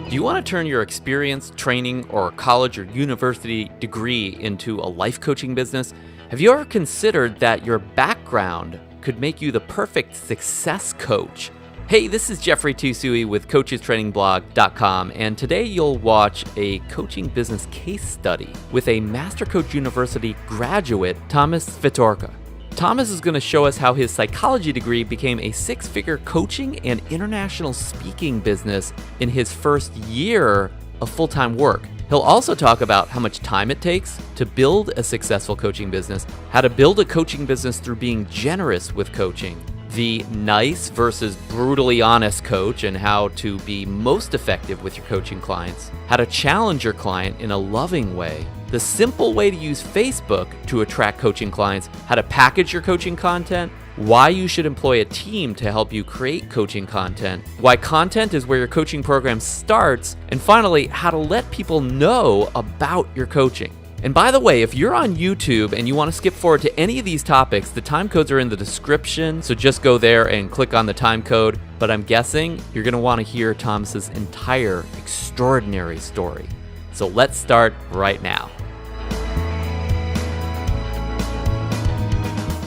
Do you want to turn your experience, training, or college or university degree into a life coaching business? Have you ever considered that your background could make you the perfect success coach? Hey, this is Jeffrey Tusui with CoachesTrainingBlog.com, and today you'll watch a coaching business case study with a Master Coach University graduate, Thomas Vitorka. Thomas is going to show us how his psychology degree became a six-figure coaching and international speaking business in his first year of full-time work. He'll also talk about how much time it takes to build a successful coaching business, how to build a coaching business through being generous with coaching, the nice versus brutally honest coach and how to be most effective with your coaching clients, how to challenge your client in a loving way, the simple way to use Facebook to attract coaching clients, how to package your coaching content, why you should employ a team to help you create coaching content, why content is where your coaching program starts, and finally, how to let people know about your coaching. And by the way, if you're on YouTube and you want to skip forward to any of these topics, the time codes are in the description, so just go there and click on the time code. But I'm guessing you're going to want to hear Thomas's entire extraordinary story. So let's start right now.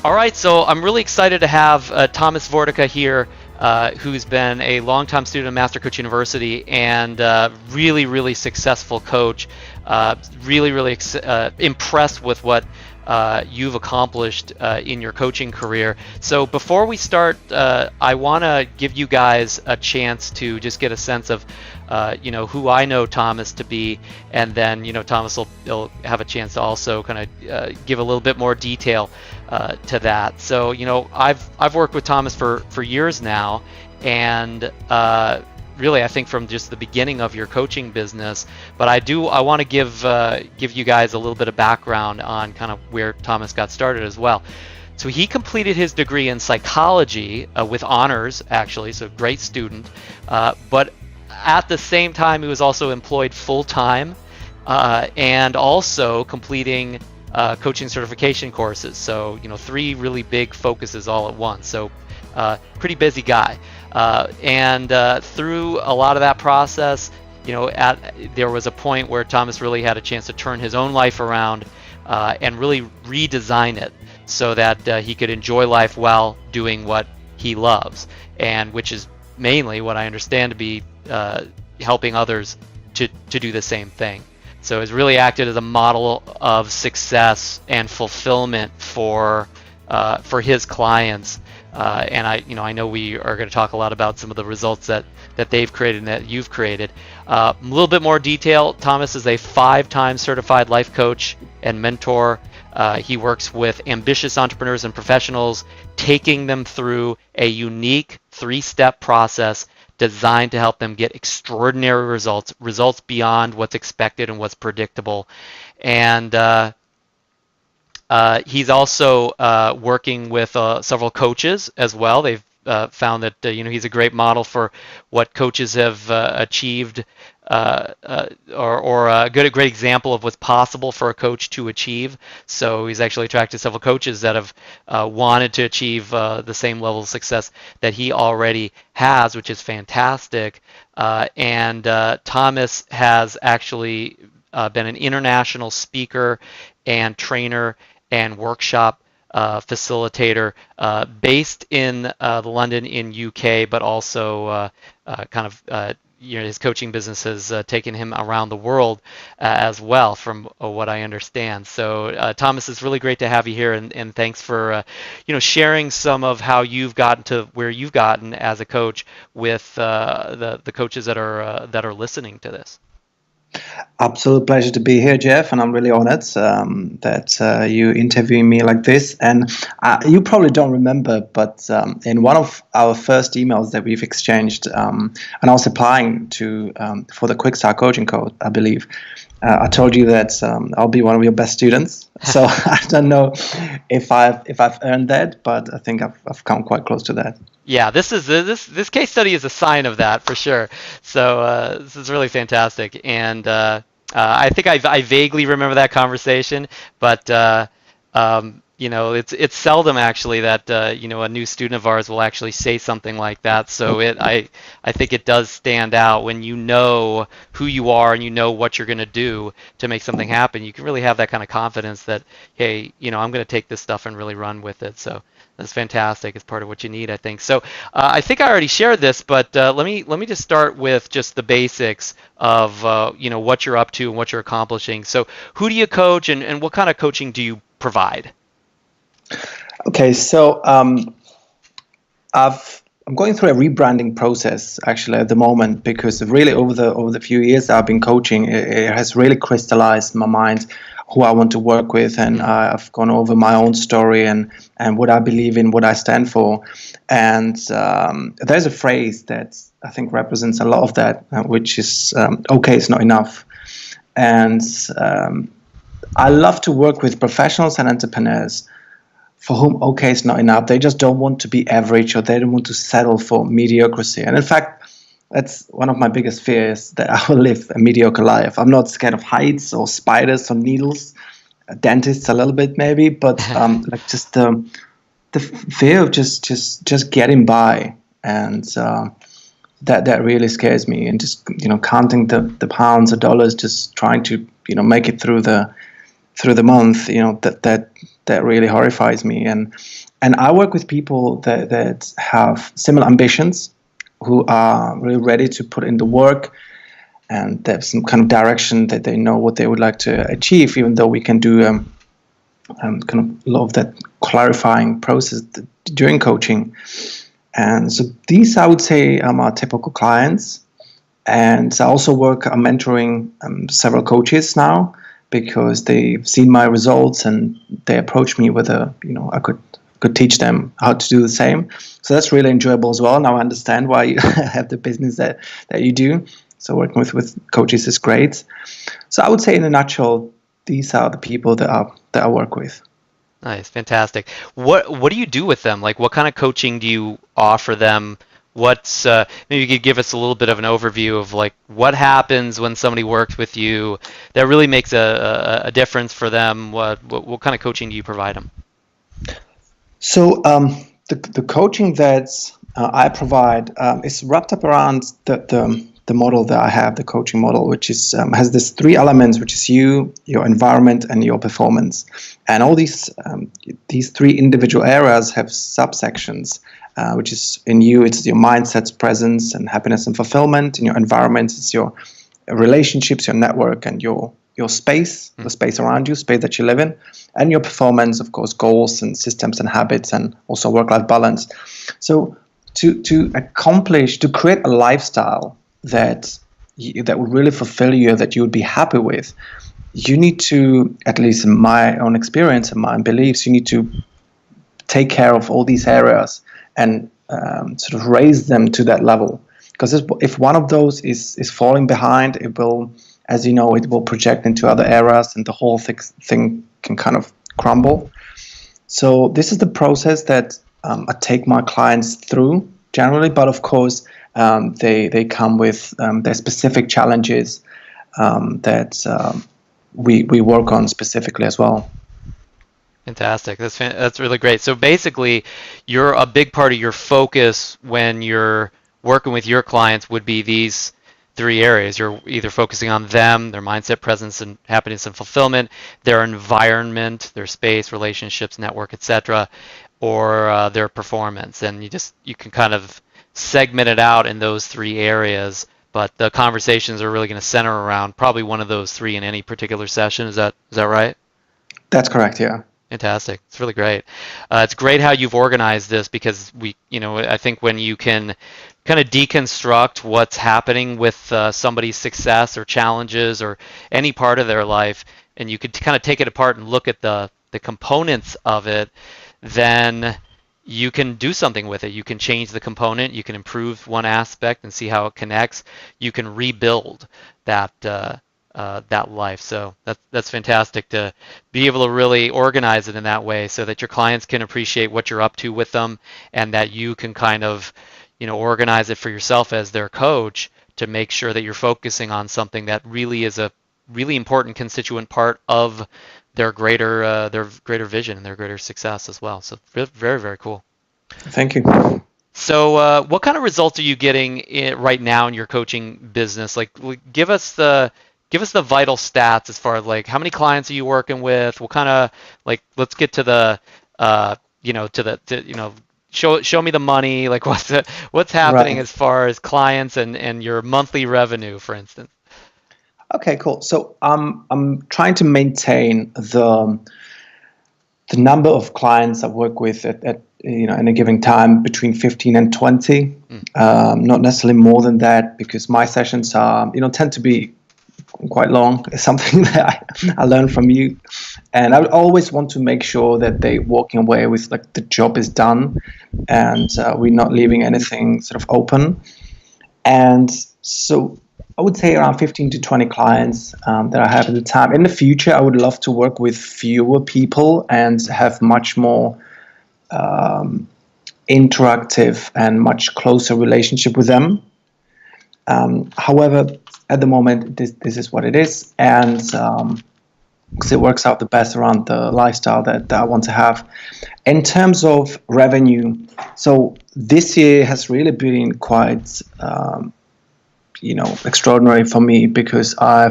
All right, so I'm really excited to have Thomas Vitorka here, who's been a longtime student of Master Coach University and really successful coach. Really impressed with what you've accomplished in your coaching career. So before we start, I want to give you guys a chance to just get a sense of who I know Thomas to be, and then Thomas will have a chance to also kind of give a little bit more detail to that. So I've worked with Thomas for years now, and really I think from just the beginning of your coaching business. But I want to give you guys a little bit of background on kind of where Thomas got started as well. So he completed his degree in psychology with honors, actually, so great student. But at the same time, he was also employed full-time and also completing coaching certification courses. So, three really big focuses all at once. So pretty busy guy. And through a lot of that process, there was a point where Thomas really had a chance to turn his own life around and really redesign it so that he could enjoy life while doing what he loves, and which is mainly what I understand to be helping others to do the same thing. So it's really acted as a model of success and fulfillment for his clients. And I know we are going to talk a lot about some of the results that they've created and that you've created. A little bit more detail. Thomas is a 5-time certified life coach and mentor. He works with ambitious entrepreneurs and professionals, taking them through a unique 3-step process designed to help them get extraordinary results beyond what's expected and what's predictable. And he's also working with several coaches as well. They've found that he's a great model for what coaches have achieved, or a great example of what's possible for a coach to achieve. So he's actually attracted several coaches that have wanted to achieve the same level of success that he already has, which is fantastic. And Thomas has actually been an international speaker and trainer and workshop facilitator based in London in UK, but also his coaching business has taken him around the world as well, from what I understand. So Thomas, it's really great to have you here, and thanks for sharing some of how you've gotten to where you've gotten as a coach with the coaches that are listening to this. Absolute pleasure to be here, Jeff, and I'm really honored that you interviewing me like this. And you probably don't remember, but in one of our first emails that we've exchanged, and I was applying to for the Quick Start Coaching Code, I believe, I told you that I'll be one of your best students. So I don't know if I've earned that, but I think I've come quite close to that. Yeah, this case study is a sign of that for sure. So this is really fantastic, and I think I vaguely remember that conversation, but it's seldom actually that a new student of ours will actually say something like that. So I think it does stand out when you know who you are and you know what you're going to do to make something happen. You can really have that kind of confidence that, hey, I'm going to take this stuff and really run with it. So that's fantastic. It's part of what you need, I think. So I think I already shared this, but let me just start with just the basics of what you're up to and what you're accomplishing. So who do you coach, and what kind of coaching do you provide? Okay, so I'm going through a rebranding process actually at the moment, because really over the few years that I've been coaching, it has really crystallized in my mind who I want to work with, and I've gone over my own story and what I believe in, what I stand for. And there's a phrase that I think represents a lot of that, which is okay, it's not enough. And I love to work with professionals and entrepreneurs for whom okay is not enough. They just don't want to be average, or they don't want to settle for mediocrity. And in fact, that's one of my biggest fears, that I will live a mediocre life. I'm not scared of heights or spiders or needles, dentists a little bit maybe, but like just the fear of just getting by, and that really scares me. And just counting the pounds or dollars, just trying to make it through the month, that really horrifies me. And I work with people that have similar ambitions, who are really ready to put in the work, and they have some kind of direction, that they know what they would like to achieve, even though we can do kind of a lot of that clarifying process during coaching. And so these, I would say, are my typical clients. And I also I'm mentoring several coaches now, because they've seen my results and they approach me with I could teach them how to do the same. So that's really enjoyable as well. Now I understand why you have the business that you do. So working with coaches is great. So I would say in a nutshell, these are the people that I work with. Nice, fantastic. What do you do with them? Like, what kind of coaching do you offer them? What's maybe you could give us a little bit of an overview of like what happens when somebody works with you that really makes a difference for them. What kind of coaching do you provide them? So the coaching that I provide is wrapped up around the model that I have, the coaching model, which is has these three elements, which is you, your environment, and your performance. And all these three individual areas have subsections, which is in you, it's your mindset's presence and happiness and fulfillment. In your environment, it's your relationships, your network, and your space, the space around you, space that you live in, and your performance, of course, goals and systems and habits, and also work-life balance. So to create a lifestyle that would really fulfill you, that you would be happy with, you need to, at least in my own experience and my beliefs, you need to take care of all these areas and sort of raise them to that level. Because if one of those is falling behind, it will, as you know, it will project into other areas, and the whole thing can kind of crumble. So this is the process that I take my clients through generally, but of course they come with their specific challenges that we work on specifically as well. Fantastic. That's really great. So basically, a big part of your focus when you're working with your clients would be these three areas. You're either focusing on them, their mindset, presence, and happiness and fulfillment, their environment, their space, relationships, network, etc., or their performance. And you can kind of segment it out in those three areas, but the conversations are really going to center around probably one of those three in any particular session. Is that right? That's correct, yeah. Fantastic. It's really great. It's great how you've organized this, because I think when you can kind of deconstruct what's happening with somebody's success or challenges or any part of their life, and you could kind of take it apart and look at the components of it, then you can do something with it. You can change the component, you can improve one aspect and see how it connects. You can rebuild that life. So that's fantastic to be able to really organize it in that way, so that your clients can appreciate what you're up to with them, and that you can kind of organize it for yourself as their coach to make sure that you're focusing on something that really is a really important constituent part of greater vision and their greater success as well. So very, very cool. Thank you. So what kind of results are you getting right now in your coaching business? Like, give us the vital stats as far as like how many clients are you working with? What kind of like let's get to the show me the money. Like what's happening Right. as far as clients and your monthly revenue, for instance? Okay, cool. So I'm trying to maintain the number of clients I work with at in a given time between 15 and 20. Not necessarily more than that, because my sessions are tend to be quite long. It's something that I learned from you, and I always want to make sure that they walking away with like the job is done, and we're not leaving anything sort of open. And so I would say around 15 to 20 clients that I have at the time. In the future, I would love to work with fewer people and have much more interactive and much closer relationship with them. However, at the moment, this is what it is, and because it works out the best around the lifestyle that I want to have. In terms of revenue, so this year has really been quite extraordinary for me, because I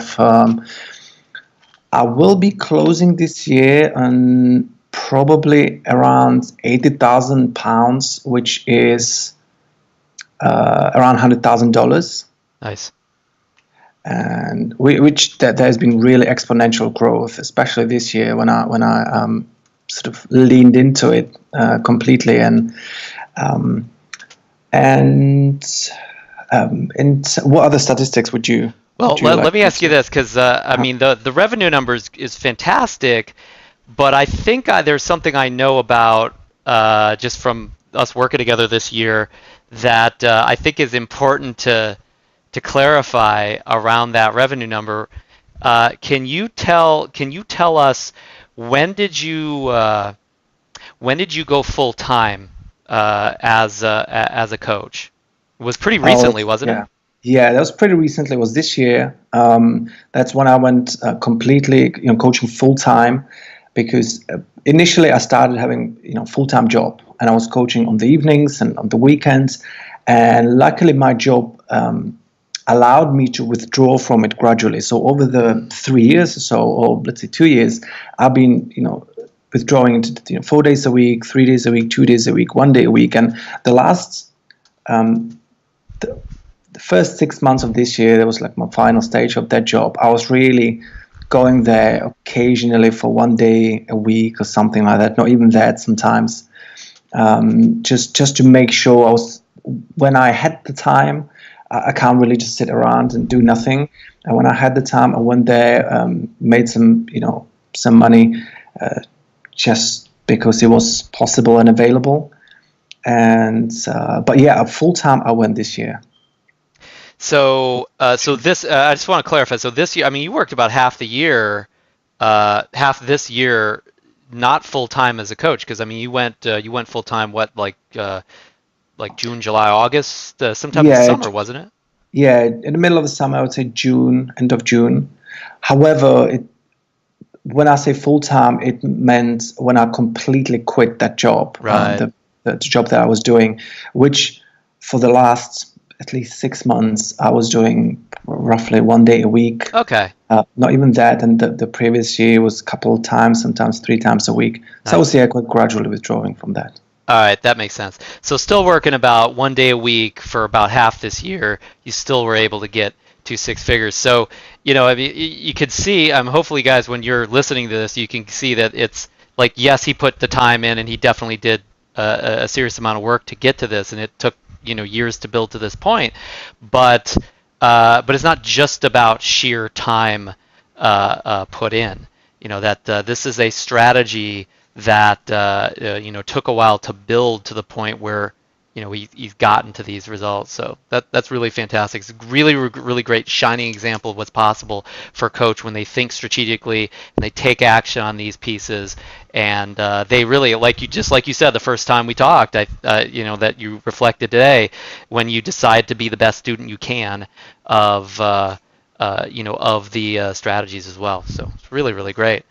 will be closing this year on probably around £80,000, which is around $100,000. Nice. And which there has been really exponential growth, especially this year when I sort of leaned into it completely. And what other statistics would you? Well, Would you let like me me ask you to? this, because I mean the revenue numbers is fantastic, but I think there's something I know about just from us working together this year that I think is important to clarify around that revenue number. Can you tell us when did you go full time as a coach? It was pretty Oh, recently, wasn't it? yeah. Yeah, that was pretty recently. It was this year. That's when I went completely, coaching full time, because initially I started having, full time job, and I was coaching on the evenings and on the weekends, and luckily my job allowed me to withdraw from it gradually. So over the 3 years or so, or let's say 2 years, I've been, withdrawing into 4 days a week, 3 days a week, 2 days a week, 1 day a week, and the last the, the first 6 months of this year, that was like my final stage of that job. I was really going there occasionally for 1 day a week or something like that. Not even that sometimes. Just to make sure I was, when I had the time, I can't really just sit around and do nothing. And when I had the time, I went there, made some money, just because it was possible and available. And but yeah, full time I went this year. So this I just want to clarify. So this year, I mean, you worked about half the year, half this year, not full time as a coach, because I mean, you went full time what like June, July, August, sometime this Yeah, summer, wasn't it? yeah, in the middle of the summer, I would say June, end of June. However, when I say full time, it meant when I completely quit that job, Right. the job that I was doing, which for the last at least 6 months I was doing roughly 1 day a week. Okay. Not even that, and the previous year was a couple of times, sometimes 3 times a week. So I was, Nice. yeah, quite gradually withdrawing from that. All right, that makes sense. So still working about 1 day a week for about half this year, you still were able to get to six figures. So, I mean, you could see, hopefully guys, when you're listening to this, you can see that it's like, yes, he put the time in and he definitely did a serious amount of work to get to this, and it took, years to build to this point. But it's not just about sheer time put in. That this is a strategy that took a while to build to the point where he's gotten to these results. So that's really fantastic. It's a really really great shining example of what's possible for a coach when they think strategically and they take action on these pieces, and they really, like you said the first time we talked, that you reflected today, when you decide to be the best student you can of of the strategies as well. So it's really really great.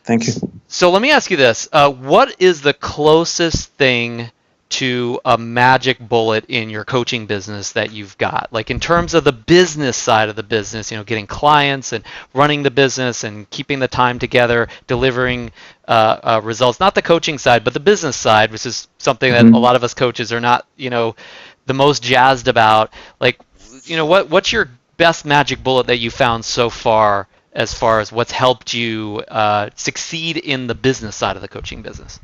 Thank you. So let me ask you this. What is the closest thing to a magic bullet in your coaching business that you've got? Like in terms of the business side of the business, getting clients and running the business and keeping the time together, delivering results, not the coaching side, but the business side, which is something that a lot of us coaches are not, the most jazzed about. Like, what's your best magic bullet that you found so far as what's helped you succeed in the business side of the coaching business?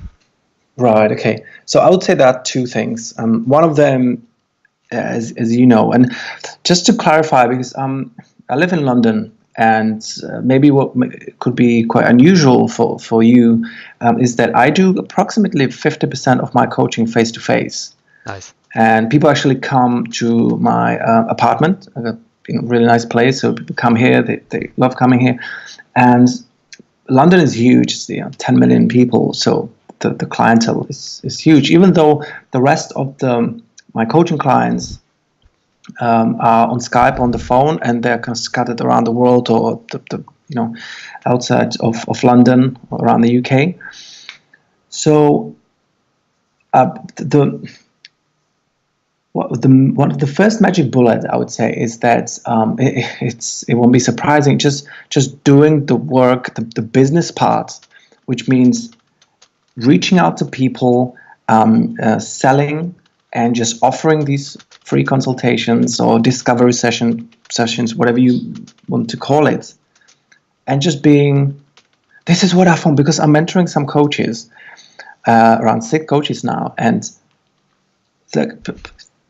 Right. Okay. So I would say there are two things. One of them, as you know, and just to clarify, because I live in London, and maybe what could be quite unusual for you is that I do approximately 50% of my coaching face to face. Nice. And people actually come to my apartment, a really nice place. So people come here, they love coming here. And London is huge, it's 10 million people. So the clientele is huge, even though the rest of my coaching clients are on Skype, on the phone, and they're kind of scattered around the world, or outside of London, or around the UK. So one of the first magic bullet I would say is that it won't be surprising. Just doing the work, the business part, which means reaching out to people, selling, and just offering these free consultations or discovery sessions, whatever you want to call it, and just being. This is what I found, because I'm mentoring some coaches, around 6 coaches now, and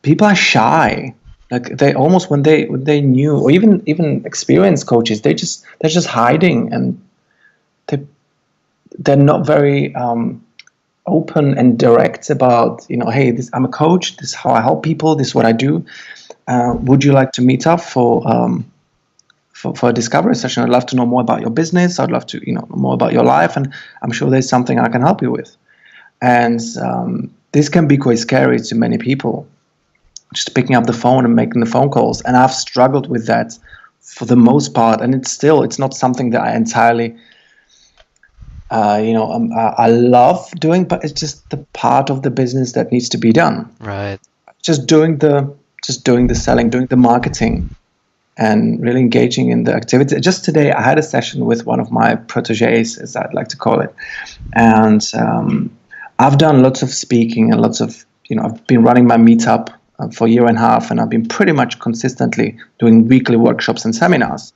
people are shy. Like they almost, when they knew, or even experienced coaches, they're just hiding, and they're not very open and direct about, hey, I'm a coach, this is how I help people, this is what I do. Would you like to meet up for a discovery session? I'd love to know more about your business. I'd love to know more about your life, and I'm sure there's something I can help you with. And this can be quite scary to many people, just picking up the phone and making the phone calls. And I've struggled with that for the most part, and it's not something that I entirely I love doing, but it's just the part of the business that needs to be done. Right. Just doing the selling, doing the marketing, and really engaging in the activity. Just today, I had a session with one of my proteges, as I'd like to call it, and I've done lots of speaking and lots of, I've been running my meetup for a year and a half, and I've been pretty much consistently doing weekly workshops and seminars.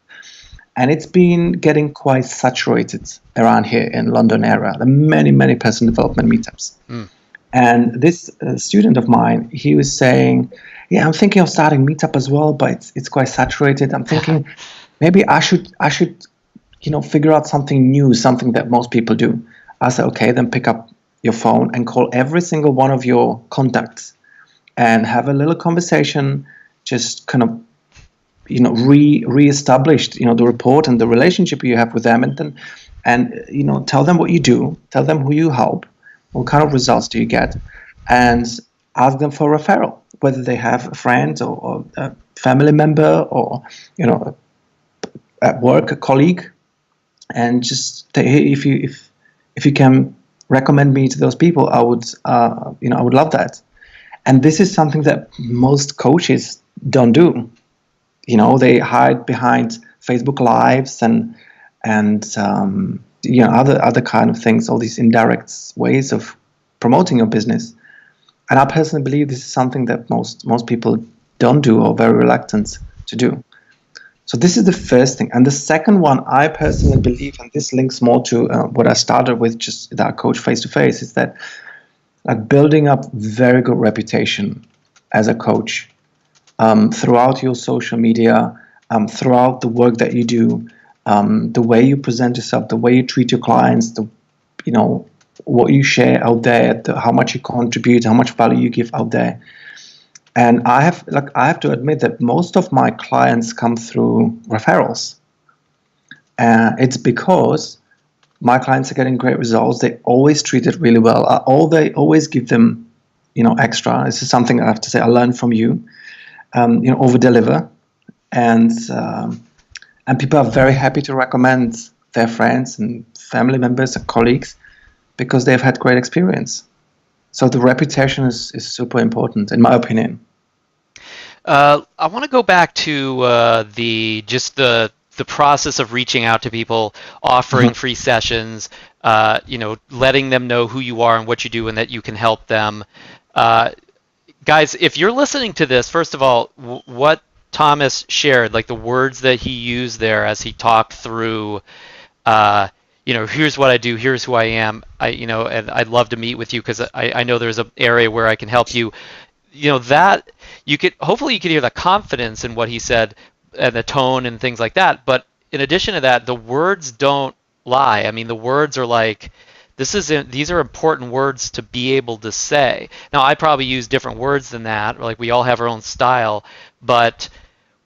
And it's been getting quite saturated around here in London area. There are many, many personal development meetups. And this student of mine, he was saying, yeah, I'm thinking of starting meetup as well, but it's quite saturated. I'm thinking maybe I should figure out something new, something that most people do. I said, okay, then pick up your phone and call every single one of your contacts and have a little conversation, just kind of re-established the rapport and the relationship you have with them, and tell them what you do, tell them who you help, what kind of results do you get, and ask them for a referral, whether they have a friend or a family member, or at work, a colleague, and just hey, if you can recommend me to those people, I would love that. And this is something that most coaches don't do. They hide behind Facebook Lives and other kind of things, all these indirect ways of promoting your business. And I personally believe this is something that most people don't do, or very reluctant to do. So this is the first thing. And the second one, I personally believe, and this links more to what I started with, just that I coach face to face, is that like building up very good reputation as a coach. Throughout your social media, throughout the work that you do, the way you present yourself, the way you treat your clients, what you share out there, how much you contribute, how much value you give out there. And I have to admit that most of my clients come through referrals. It's because my clients are getting great results. They always treat it really well. They always give them, extra. This is something I have to say I learned from you. Over deliver, and people are very happy to recommend their friends and family members and colleagues because they've had great experience. So the reputation is super important, in my opinion. I want to go back to the process of reaching out to people, offering free sessions, letting them know who you are and what you do and that you can help them. Guys, if you're listening to this, first of all, what Thomas shared, like the words that he used there as he talked through, here's what I do, here's who I am, and I'd love to meet with you because I know there's an area where I can help you. That hopefully you could hear the confidence in what he said and the tone and things like that. But in addition to that, the words don't lie. I mean, the words are like, these are important words to be able to say. Now, I probably use different words than that, or like we all have our own style, but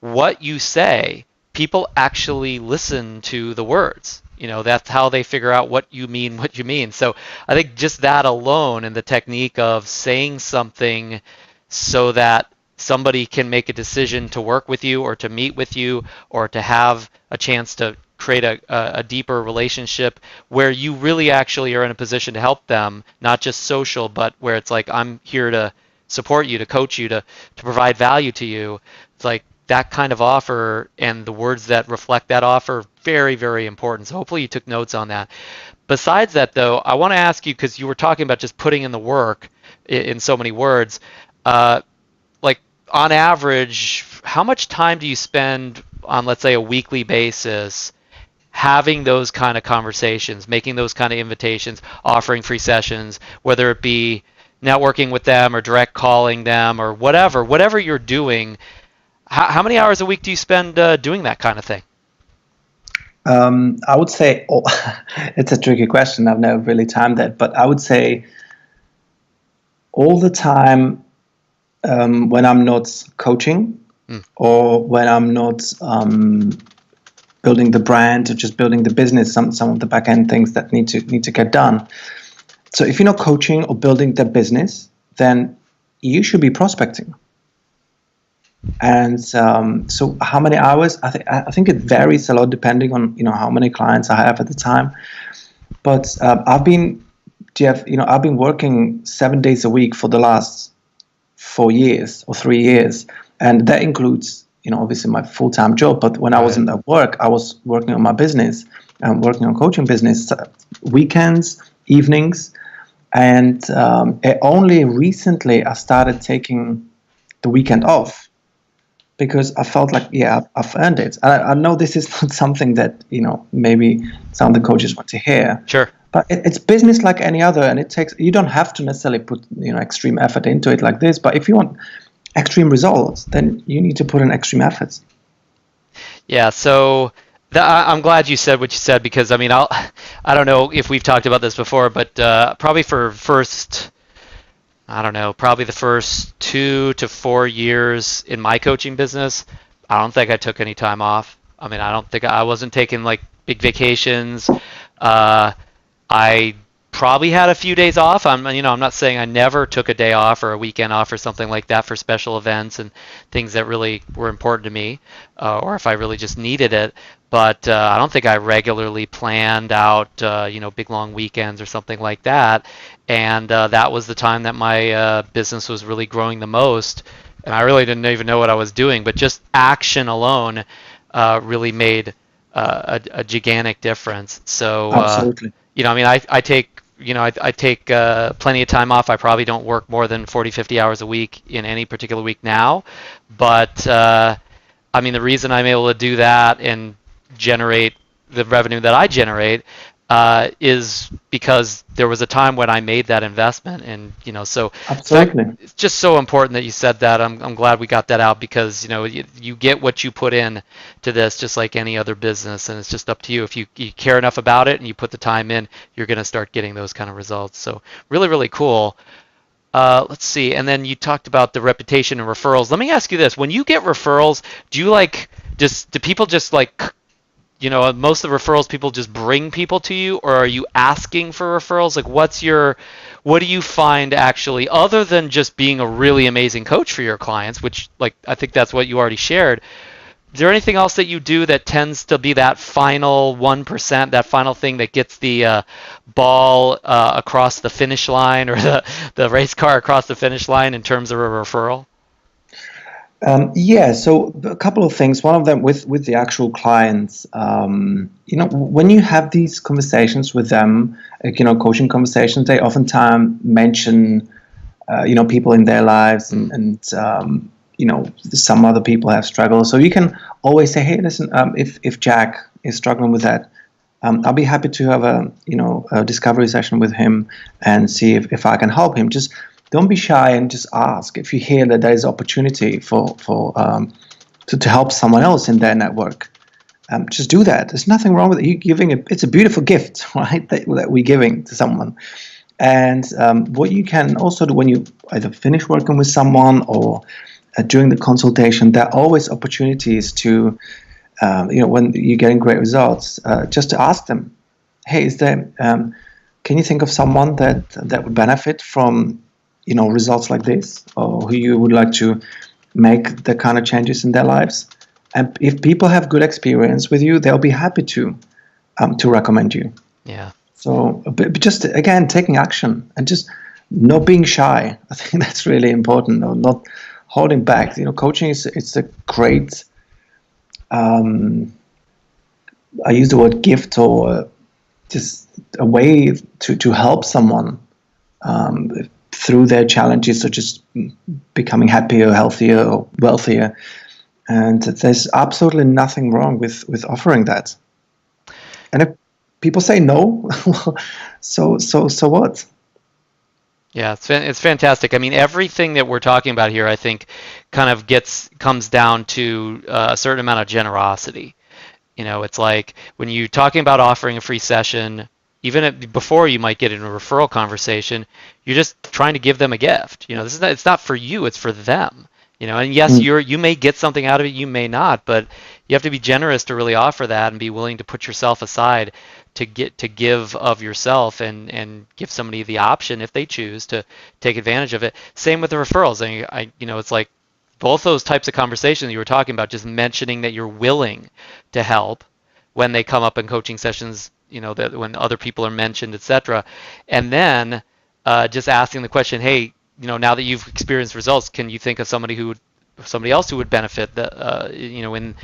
what you say, people actually listen to the words. That's how they figure out what you mean. So I think just that alone and the technique of saying something so that somebody can make a decision to work with you or to meet with you or to have a chance to create a deeper relationship where you really actually are in a position to help them, not just social, but where it's like, I'm here to support you, to coach you, to provide value to you. It's like that kind of offer and the words that reflect that offer, very, very important. So hopefully you took notes on that. Besides that, though, I want to ask you, because you were talking about just putting in the work in so many words, like on average, how much time do you spend on, let's say, a weekly basis having those kind of conversations, making those kind of invitations, offering free sessions, whether it be networking with them or direct calling them or whatever you're doing? How many hours a week do you spend doing that kind of thing? I would say, it's a tricky question. I've never really timed that, but I would say all the time when I'm not coaching or when I'm not building the brand or just building the business, some of the back end things that need to get done. So if you're not coaching or building the business, then you should be prospecting. And so how many hours? I think it varies a lot depending on how many clients I have at the time. But I've been working 7 days a week for the last 4 years or 3 years, and that includes obviously my full-time job. But when I wasn't at work, I was working on my business and working on coaching business, weekends, evenings, and only recently I started taking the weekend off, because I felt like, I've earned it. I know this is not something that, maybe some of the coaches want to hear. Sure. But it's business like any other, and you don't have to necessarily put, extreme effort into it like this. But if you want extreme results, then you need to put in extreme efforts. Yeah. So I'm glad you said what you said, because I mean, I don't know if we've talked about this before, but probably probably the first 2 to 4 years in my coaching business, I don't think I took any time off. I mean, I wasn't taking like big vacations. I probably had a few days off. I'm not saying I never took a day off or a weekend off or something like that for special events and things that really were important to me, or if I really just needed it. But I don't think I regularly planned out, big long weekends or something like that. And that was the time that my business was really growing the most. And I really didn't even know what I was doing, but just action alone really made a gigantic difference. So, absolutely. I take plenty of time off. I probably don't work more than 40, 50 hours a week in any particular week now. But, the reason I'm able to do that and generate the revenue that I generate is because there was a time when I made that investment. And, so absolutely. It's just so important that you said that. I'm glad we got that out, because, you get what you put in to this just like any other business, and it's just up to you. If you care enough about it and you put the time in, you're going to start getting those kind of results. So really, really cool. Let's see. And then you talked about the reputation and referrals. Let me ask you this. When you get referrals, do people just most of the referrals, people just bring people to you, or are you asking for referrals? Like, what do you find actually, other than just being a really amazing coach for your clients, which, like, I think that's what you already shared, Is there anything else that you do that tends to be that final 1%, that final thing that gets the ball across the finish line, or the race car across the finish line in terms of a referral? Yeah, so a couple of things. One of them with the actual clients, when you have these conversations with them, coaching conversations, they oftentimes mention, people in their lives, and some other people have struggled. So you can always say, hey, listen, if Jack is struggling with that, I'll be happy to have a discovery session with him and see if I can help him. Just don't be shy and just ask. If you hear that there is opportunity to help someone else in their network, just do that. There's nothing wrong with it. You giving it. It's a beautiful gift, right? That we're giving to someone. And what you can also do when you either finish working with someone or during the consultation, there are always opportunities to, when you're getting great results, just to ask them, hey, can you think of someone that would benefit from results like this, or who you would like to make the kind of changes in their lives? And if people have good experience with you, they'll be happy to recommend you. Yeah. So, but just again, taking action and just not being shy. I think that's really important. Not holding back. Coaching it's a great. I use the word gift, or just a way to help someone through their challenges, such as becoming happier, healthier, or wealthier. And there's absolutely nothing wrong with offering that. And if people say no, so what? Yeah, it's fantastic. I mean, everything that we're talking about here, I think, kind of comes down to a certain amount of generosity. It's like when you're talking about offering a free session, even before you might get in a referral conversation, you're just trying to give them a gift. It's not for you, it's for them. And yes, you may get something out of it, you may not, but you have to be generous to really offer that and be willing to put yourself aside to give of yourself and give somebody the option, if they choose, to take advantage of it. Same with the referrals. It's like both those types of conversations you were talking about, just mentioning that you're willing to help when they come up in coaching sessions, that when other people are mentioned, etc. And then just asking the question, hey, now that you've experienced results, can you think of somebody else who would benefit in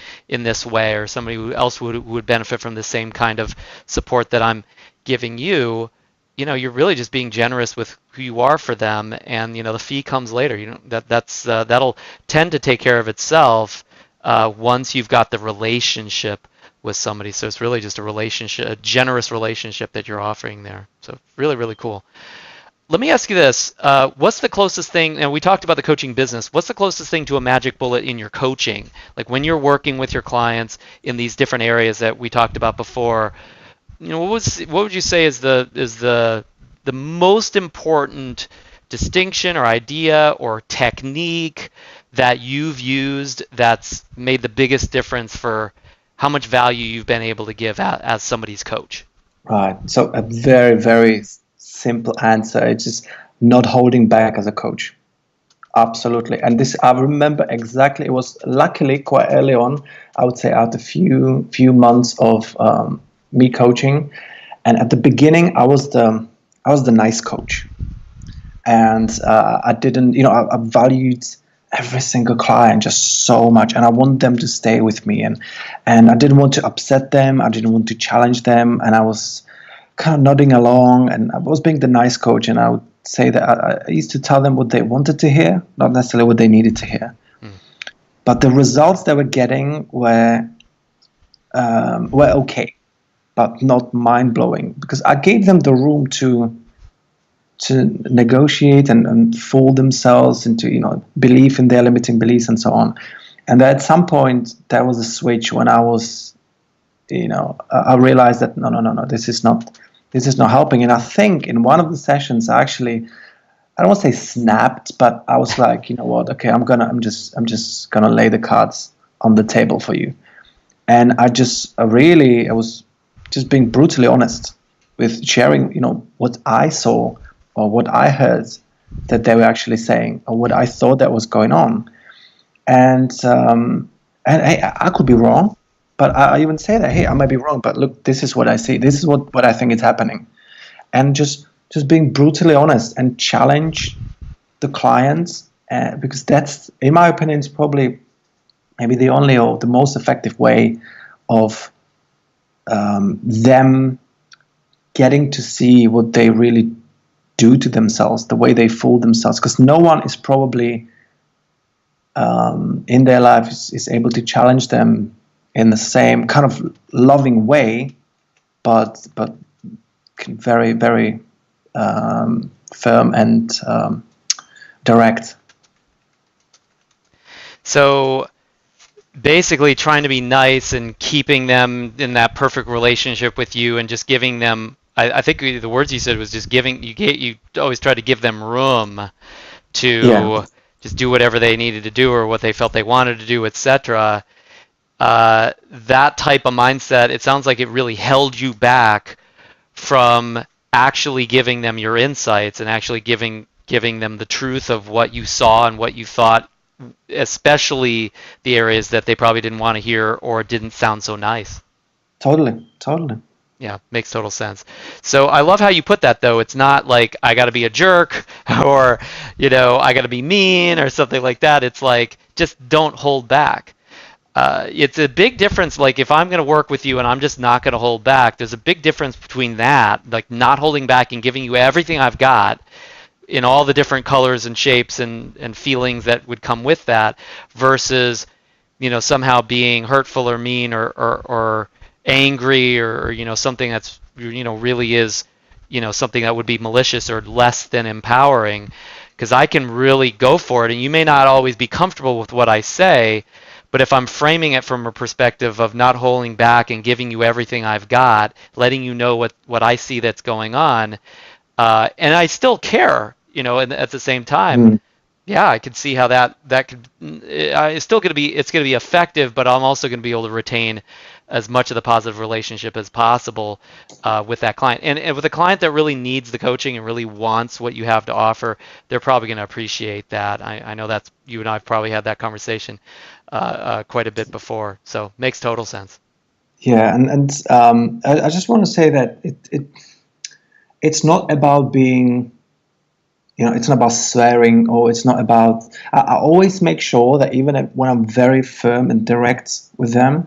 this way, or somebody else who would benefit from the same kind of support that I'm giving you? You're really just being generous with who you are for them, and the fee comes later. That'll tend to take care of itself once you've got the relationship with somebody. So it's really just a generous relationship that you're offering there. So really, really cool. Let me ask you this. What's the closest thing, and we talked about the coaching business, what's the closest thing to a magic bullet in your coaching? Like when you're working with your clients in these different areas that we talked about before, what would you say is the most important distinction or idea or technique that you've used that's made the biggest difference for how much value you've been able to give as somebody's coach? Right. So a very, very simple answer. It's just not holding back as a coach. Absolutely. And this, I remember exactly. It was luckily quite early on, I would say after few months of me coaching. And at the beginning, I was the nice coach. And I didn't, I valued every single client just so much, and I want them to stay with me, and I didn't want to upset them, I didn't want to challenge them, and I was kind of nodding along, and I was being the nice coach, and I would say that I used to tell them what they wanted to hear, not necessarily what they needed to hear. But the results they were getting were okay, but not mind-blowing, because I gave them the room to negotiate and fool themselves into belief in their limiting beliefs and so on. And at some point there was a switch when I was I realized that no, this is not helping. And I think in one of the sessions I don't want to say snapped, but I was like, what, okay, I'm just gonna lay the cards on the table for you. And I was just being brutally honest with sharing what I saw or what I heard that they were actually saying, or what I thought that was going on. And And hey, I could be wrong, but I even say that, hey, I might be wrong, but look, this is what I see. This is what I think is happening. And just being brutally honest and challenge the clients, because that's, in my opinion, is probably maybe the only or the most effective way of them getting to see what they really do to themselves, the way they fool themselves. Because no one is probably in their life is able to challenge them in the same kind of loving way, but very, very firm and direct. So basically trying to be nice and keeping them in that perfect relationship with you and just giving them, I think the words you said was just giving, you always try to give them room Yeah, to just do whatever they needed to do or what they felt they wanted to do, etc. That type of mindset, it sounds like it really held you back from actually giving them your insights and actually giving them the truth of what you saw and what you thought, especially the areas that they probably didn't want to hear or didn't sound so nice. totally. Yeah, makes total sense. So I love how you put that though. It's not like I got to be a jerk or, I got to be mean or something like that. It's like just don't hold back. It's a big difference. Like if I'm going to work with you and I'm just not going to hold back, there's a big difference between that, like not holding back and giving you everything I've got in all the different colors and shapes and feelings that would come with that, versus somehow being hurtful or mean or angry or something that's really is something that would be malicious or less than empowering, because I can really go for it and you may not always be comfortable with what I say, but if I'm framing it from a perspective of not holding back and giving you everything I've got, letting you know what I see that's going on, and I still care, and at the same time, Mm. yeah, I could see how that could. It's still going to be effective, but I'm also going to be able to retain as much of the positive relationship as possible with that client. And with a client that really needs the coaching and really wants what you have to offer, they're probably going to appreciate that. I know that's, you and I have probably had that conversation quite a bit before, so makes total sense. Yeah, and I just want to say that it's not about being, it's not about swearing, or it's not about. I always make sure that even when I'm very firm and direct with them,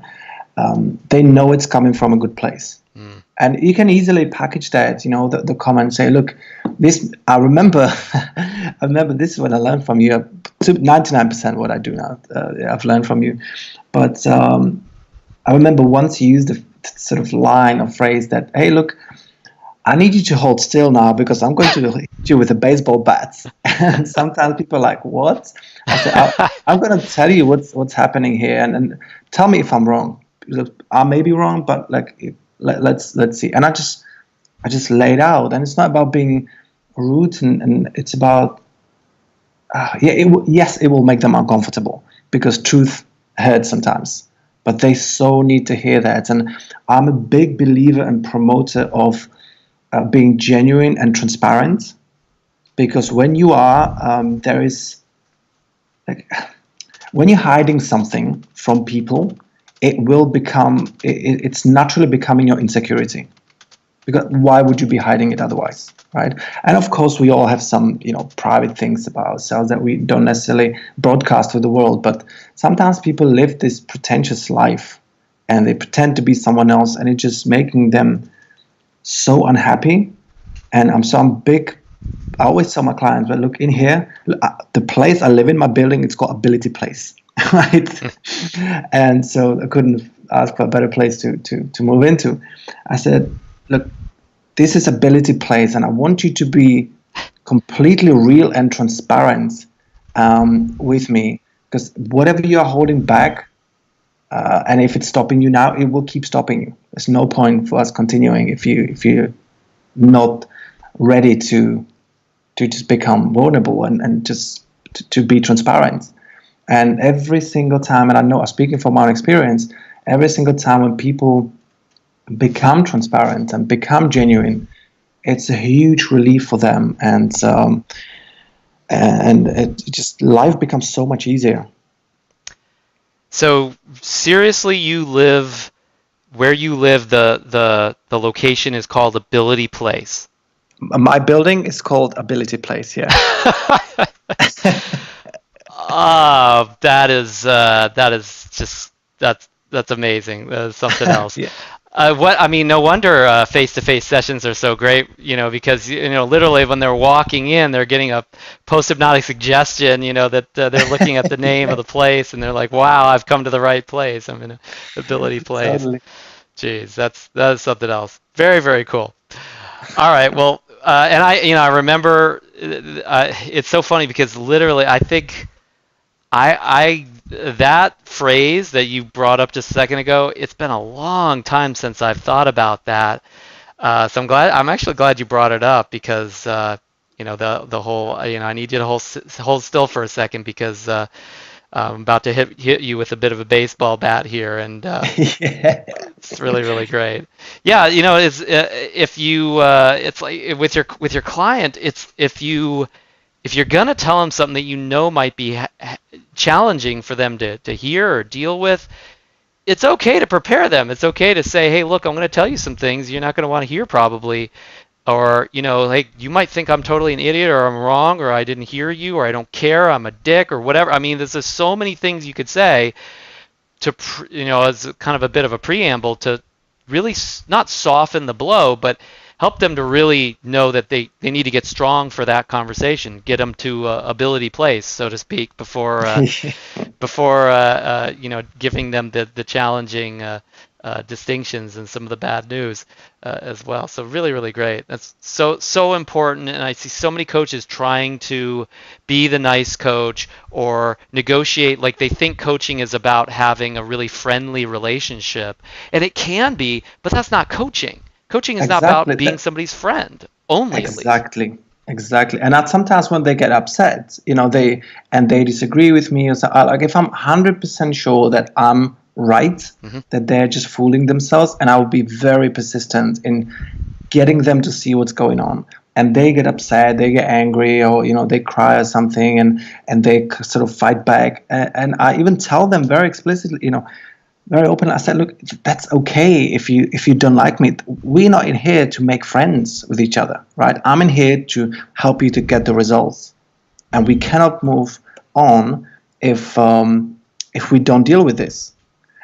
they know it's coming from a good place. Mm. And you can easily package that, the comment, say, look, this, I remember, I remember this is what I learned from you. 99% what I do now, I've learned from you. But I remember once you used the sort of line or phrase that, hey, look, I need you to hold still now because I'm going to hit you with a baseball bat. And sometimes people are like, what? I said, I'm going to tell you what's happening here, and tell me if I'm wrong. I may be wrong, but like, let's see. And I just laid out, and it's not about being rude, and it's about, yes, it will make them uncomfortable because truth hurts sometimes, but they so need to hear that. And I'm a big believer and promoter of being genuine and transparent, because when you are, there is, like, when you're hiding something from people, it will become, it's naturally becoming your insecurity. Because why would you be hiding it otherwise, right? And of course, we all have some, private things about ourselves that we don't necessarily broadcast to the world. But sometimes people live this pretentious life, and they pretend to be someone else, and it's just making them so unhappy. And I'm big. I always tell my clients, "But look in here, the place I live in, my building, it's called Ability Place." Right? And so I couldn't ask for a better place to move into. I said, look, this is Ability Place, and I want you to be completely real and transparent with me, because whatever you are holding back, and if it's stopping you now, it will keep stopping you. There's no point for us continuing if you're not ready to just become vulnerable and just to be transparent. And every single time, and I know I'm speaking from my own experience, every single time when people become transparent and become genuine, it's a huge relief for them, and it just, life becomes so much easier. So seriously, you live where you live. The location is called Ability Place. My building is called Ability Place. Yeah. Ah, that is just that's amazing. That's something else. Yeah. What I mean, no wonder face-to-face sessions are so great. Because literally when they're walking in, they're getting a post-hypnotic suggestion. That they're looking at the name of the place, and they're like, "Wow, I've come to the right place. I'm in Ability Place." Totally. Jeez, that is something else. Very, very cool. All right, well, and I remember it's so funny because literally I think I that phrase that you brought up just a second ago, it's been a long time since I've thought about that. So I'm actually glad you brought it up because the whole I need you to hold still for a second because I'm about to hit you with a bit of a baseball bat here, and Yeah. it's really, really great. Yeah, it's if you it's like with your client, it's if you're gonna tell them something that might be challenging for them to hear or deal with, it's okay to prepare them. It's okay to say, hey, look, I'm going to tell you some things you're not going to want to hear probably, or like you might think I'm totally an idiot or I'm wrong or I didn't hear you or I don't care, I'm a dick or whatever. I mean, there's just so many things you could say to as kind of a bit of a preamble to really not soften the blow, but help them to really know that they need to get strong for that conversation, get them to ability place, so to speak, before giving them the challenging distinctions and some of the bad news as well. So really, really great. That's so important. And I see so many coaches trying to be the nice coach or negotiate, like they think coaching is about having a really friendly relationship. And it can be, but that's not coaching. Coaching is not Exactly. about being somebody's friend only, at least. Exactly. And that sometimes when they get upset, they disagree with me, or so, like if I'm 100% sure that I'm right, Mm-hmm. that they're just fooling themselves, and I will be very persistent in getting them to see what's going on. And they get upset, they get angry, or they cry or something, and they sort of fight back. And I even tell them very explicitly, very openly. I said, look, that's okay if you don't like me. We're not in here to make friends with each other, right? I'm in here to help you to get the results, and we cannot move on if we don't deal with this.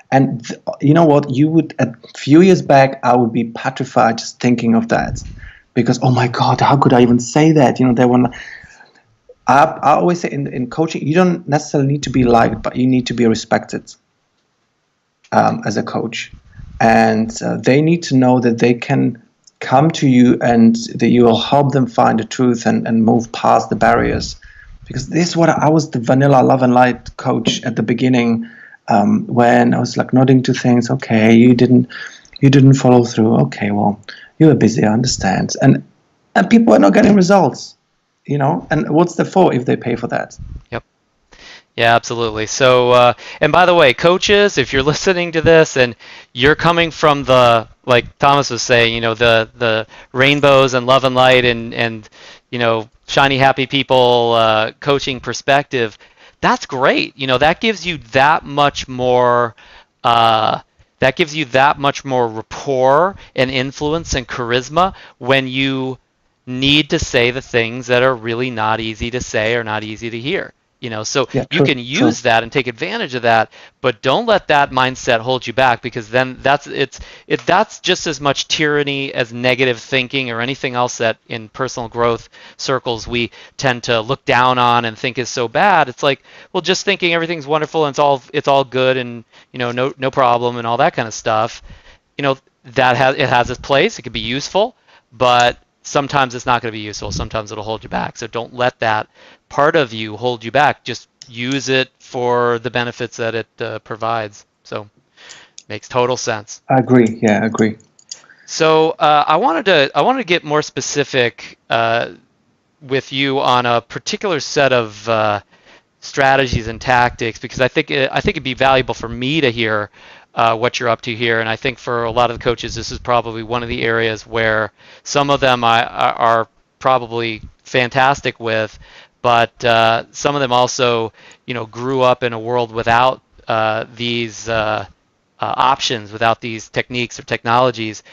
And you know what? You would, a few years back, I would be petrified just thinking of that, because oh my God, how could I even say that? They want. I always say in coaching, you don't necessarily need to be liked, but you need to be respected as a coach, and they need to know that they can come to you and that you will help them find the truth and move past the barriers. Because this is what I was, the vanilla love and light coach at the beginning. When I was like nodding to things, okay, you didn't follow through. Okay, well, you were busy, I understand. And people are not getting results, and what's the for if they pay for that? Yep. Yeah, absolutely. So, and by the way, coaches, if you're listening to this and you're coming from like Thomas was saying, the rainbows and love and light and shiny, happy people coaching perspective, that's great. That gives you that much more. That gives you that much more rapport and influence and charisma when you need to say the things that are really not easy to say or not easy to hear. So Yeah, you true, can use that and take advantage of that, but don't let that mindset hold you back, because then that's just as much tyranny as negative thinking or anything else that in personal growth circles we tend to look down on and think is so bad. It's like, well, just thinking everything's wonderful and it's all good and no problem and all that kind of stuff. It has its place. It can be useful, but sometimes it's not going to be useful. Sometimes it'll hold you back. So don't let that part of you hold you back. Just use it for the benefits that it provides. So makes total sense. I agree. Yeah, I agree. So I wanted to get more specific with you on a particular set of strategies and tactics, because I think it'd be valuable for me to hear what you're up to here, and I think for a lot of the coaches, this is probably one of the areas where some of them are probably fantastic with, but some of them also, grew up in a world without these options, without these techniques or technologies.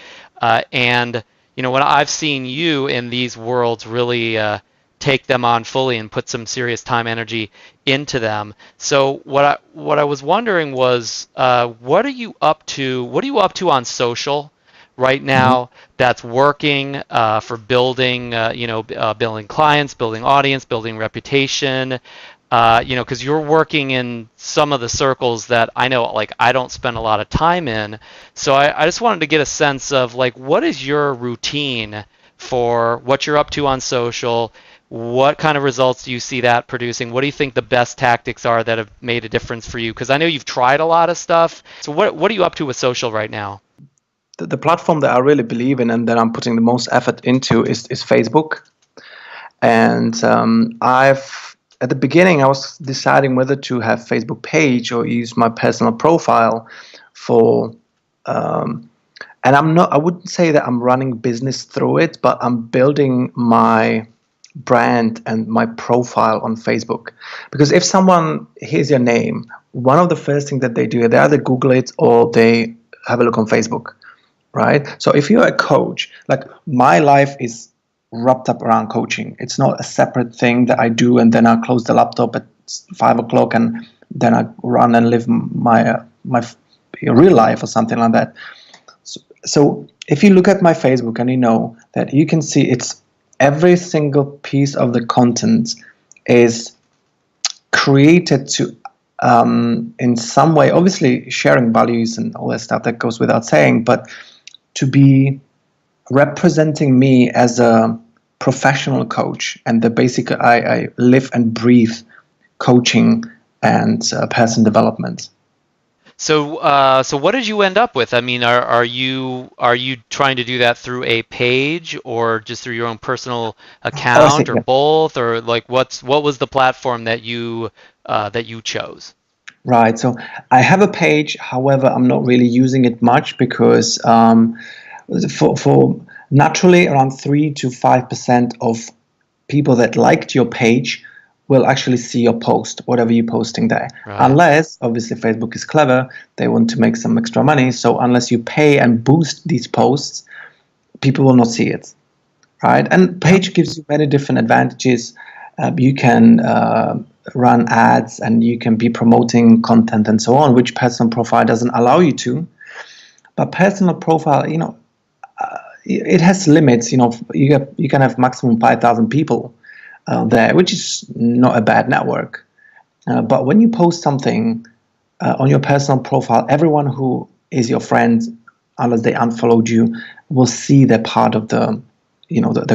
And when I've seen you in these worlds really take them on fully and put some serious time, energy into them. So what I was wondering was, what are you up to? What are you up to on social right now that's working for building, building clients, building audience, building reputation? Because you're working in some of the circles that I know, like, I don't spend a lot of time in. So I just wanted to get a sense of, like, what is your routine for what you're up to on social? What kind of results do you see that producing? What do you think the best tactics are that have made a difference for you? Because I know you've tried a lot of stuff. So what are you up to with social right now? The platform that I really believe in and that I'm putting the most effort into is Facebook. And at the beginning, I was deciding whether to have Facebook page or use my personal profile for, and I wouldn't say that I'm running business through it, but I'm building my brand and my profile on Facebook. Because if someone hears your name, one of the first things that they do, they either Google it or they have a look on Facebook, right? So if you're a coach, like, my life is wrapped up around coaching. It's not a separate thing that I do and then I close the laptop at 5 o'clock and then I run and live my real life or something like that. So if you look at my Facebook and you know that, you can see it's every single piece of the content is created to in some way, obviously sharing values and all that stuff, that goes without saying, but to be representing me as a professional coach, and the basic, I live and breathe coaching and person development. So what did you end up with? I mean, are you trying to do that through a page or just through your own personal account, or both, or like what was the platform that you chose? Right. So I have a page. However, I'm not really using it much because for naturally around 3 to 5% of people that liked your page will actually see your post, whatever you're posting there. Right. Unless, obviously, Facebook is clever, they want to make some extra money. So unless you pay and boost these posts, people will not see it, right? And page gives you many different advantages. You can run ads and you can be promoting content and so on, which personal profile doesn't allow you to. But personal profile, it has limits. You can have maximum 5,000 people there, which is not a bad network. But when you post something on your personal profile, everyone who is your friend, unless they unfollowed you, will see that part of the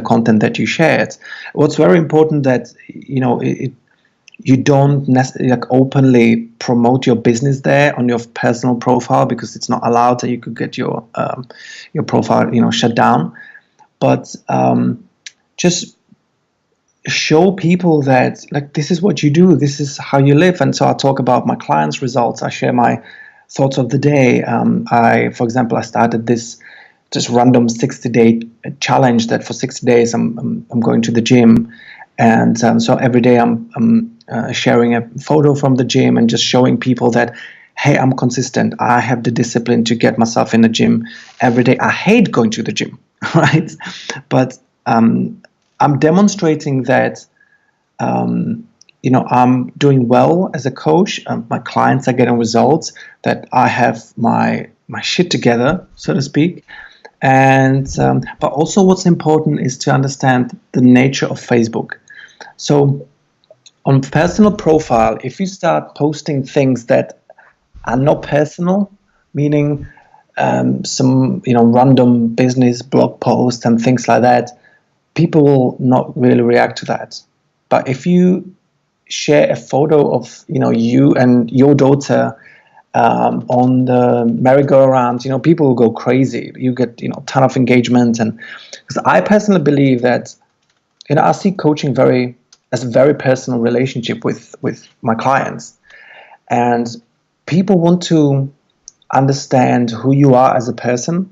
content that you shared. What's very important that you don't necessarily openly promote your business there on your personal profile, because it's not allowed, and you could get your profile shut down. But just show people that, like, this is what you do, this is how you live. And so I talk about my clients' results. I share my thoughts of the day. For example, I started this just random 60-day challenge that for 60 days I'm going to the gym, and so every day I'm sharing a photo from the gym and just showing people that, hey, I'm consistent. I have the discipline to get myself in the gym every day. I hate going to the gym, right? But I'm demonstrating that I'm doing well as a coach. My clients are getting results, that I have my shit together, so to speak. And but also what's important is to understand the nature of Facebook. So on personal profile, if you start posting things that are not personal, meaning some random business blog post and things like that, people will not really react to that. But if you share a photo of you and your daughter on the merry-go-round, people will go crazy. You get a ton of engagement. And because I personally believe that I see coaching as a very personal relationship with my clients, and people want to understand who you are as a person.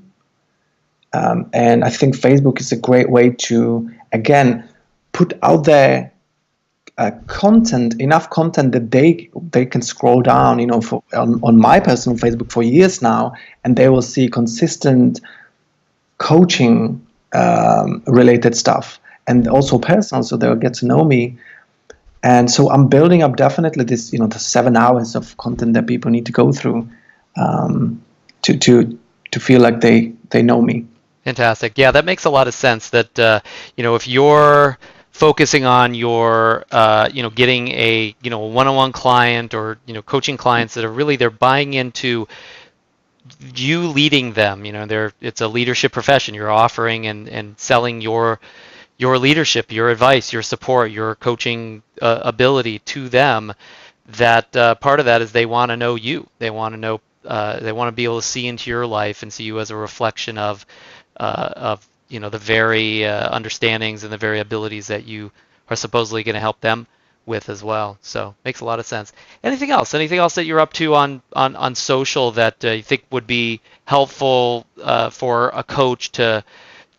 And I think Facebook is a great way to, again, put out there content, enough content that they can scroll down, on my personal Facebook for years now, and they will see consistent coaching related stuff, and also personal, so they'll get to know me. And so I'm building up definitely this, the 7 hours of content that people need to go through to feel like they know me. Fantastic. Yeah, that makes a lot of sense. That if you're focusing on your getting a one-on-one client, or coaching clients that are really, they're buying into you leading them. It's a leadership profession. You're offering and selling your leadership, your advice, your support, your coaching ability to them. That part of that is they want to know you. They want to know. They want to be able to see into your life and see you as a reflection of the very understandings and the very abilities that you are supposedly going to help them with as well. So makes a lot of sense. Anything else? Anything else that you're up to on social that you think would be helpful for a coach to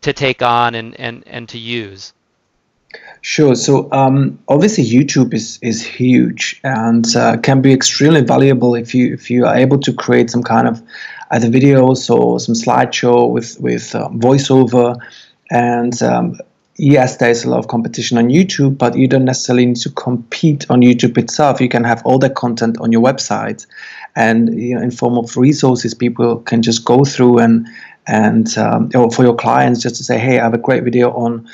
take on and to use? Sure. So obviously YouTube is huge, and can be extremely valuable if you are able to create some kind of either videos or some slideshow with voiceover. And yes, there's a lot of competition on YouTube, but you don't necessarily need to compete on YouTube itself. You can have all that content on your website, and in form of resources, people can just go through and or for your clients, just to say, hey, I have a great video on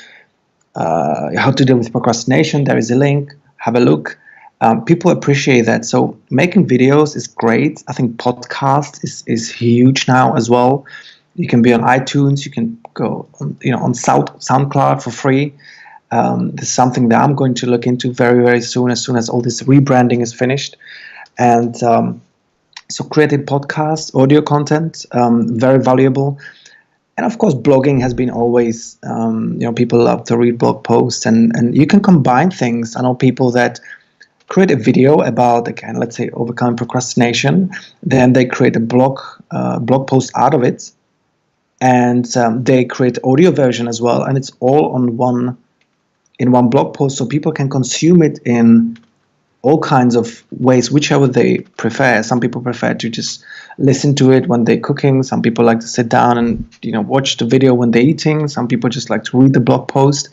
how to deal with procrastination. There is a link. Have a look. People appreciate that. So making videos is great. I think podcast is huge now as well. You can be on iTunes. You can go on SoundCloud for free. This is something that I'm going to look into very, very soon as all this rebranding is finished. And so creating podcasts, audio content, very valuable. And of course, blogging has been always, people love to read blog posts, and you can combine things. I know people that create a video about, again, let's say overcoming procrastination, then they create a blog post out of it, and they create audio version as well, and it's all in one blog post, so people can consume it in all kinds of ways, whichever they prefer. Some people prefer to just listen to it when they're cooking. Some people like to sit down and watch the video when they're eating. Some people just like to read the blog post.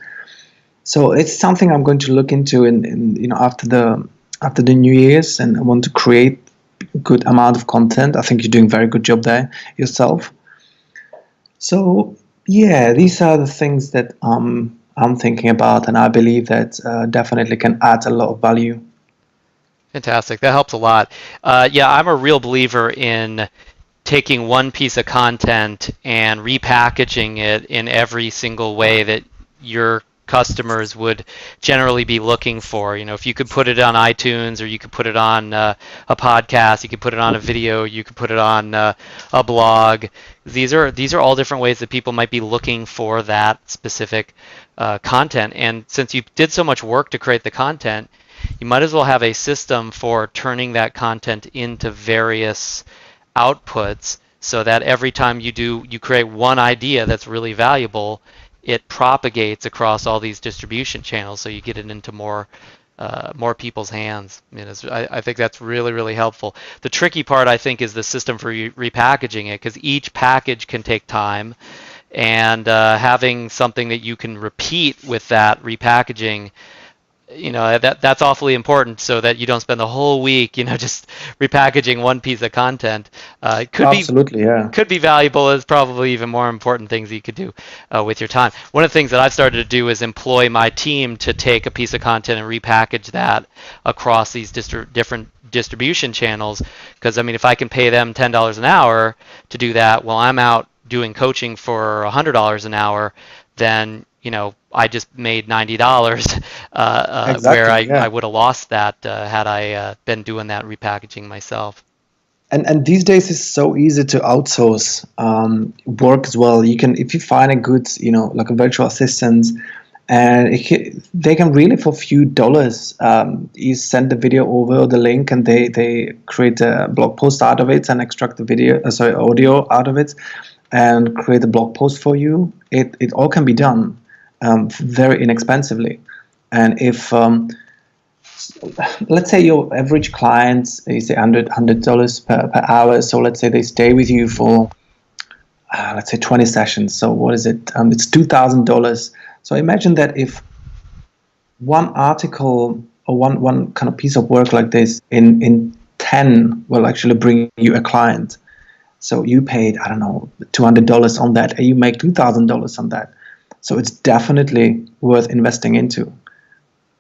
So it's something I'm going to look into in after the New Year's, and I want to create a good amount of content. I think you're doing a very good job there yourself. So yeah, these are the things that I'm thinking about, and I believe that definitely can add a lot of value. Fantastic. That helps a lot. Yeah, I'm a real believer in taking one piece of content and repackaging it in every single way that your customers would generally be looking for. If you could put it on iTunes, or you could put it on a podcast, you could put it on a video, you could put it on a blog. These are all different ways that people might be looking for that specific content. And since you did so much work to create the content, you might as well have a system for turning that content into various outputs, so that every time you create one idea that's really valuable, it propagates across all these distribution channels, so you get it into more people's hands. I think that's really, really helpful. The tricky part, I think, is the system for repackaging it, because each package can take time, and having something that you can repeat with that repackaging, that's awfully important, so that you don't spend the whole week, just repackaging one piece of content. It could be valuable. As probably even more important things you could do with your time. One of the things that I've started to do is employ my team to take a piece of content and repackage that across these different distribution channels. Because if I can pay them $10 an hour to do that, while I'm out doing coaching for $100 an hour, then I just made $90, exactly, where I would have lost that had I been doing that repackaging myself. And these days it's so easy to outsource work as well. You can, if you find a good, like a virtual assistant, and they can really, for a few dollars, you send the video over the link, and they create a blog post out of it and extract the audio out of it, and create a blog post for you. It all can be done very inexpensively. And if let's say your average client is $100 per hour. So let's say they stay with you for let's say 20 sessions. So what is it? It's $2,000. So imagine that if one article or one kind of piece of work like this in 10 will actually bring you a client. So you paid, I don't know, $200 on that, and you make $2,000 on that. So it's definitely worth investing into.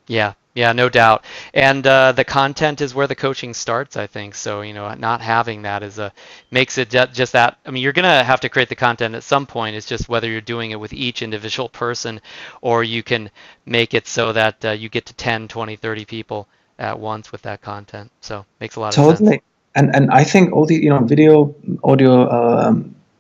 Yeah, yeah, no doubt. And the content is where the coaching starts, I think. So, not having that makes it just that. I mean, you're gonna have to create the content at some point. It's just whether you're doing it with each individual person, or you can make it so that you get to 10, 20, 30 people at once with that content. So, makes a lot of sense. Totally. And I think all the video, audio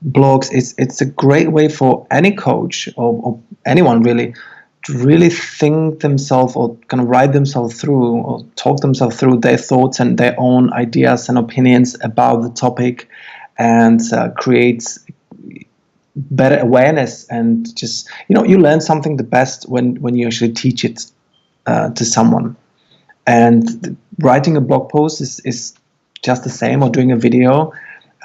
blogs, it's a great way for any coach or anyone really to really think themselves or kind of write themselves through or talk themselves through their thoughts and their own ideas and opinions about the topic, and creates better awareness. And just you learn something the best when you actually teach it to someone. And writing a blog post is just the same, or doing a video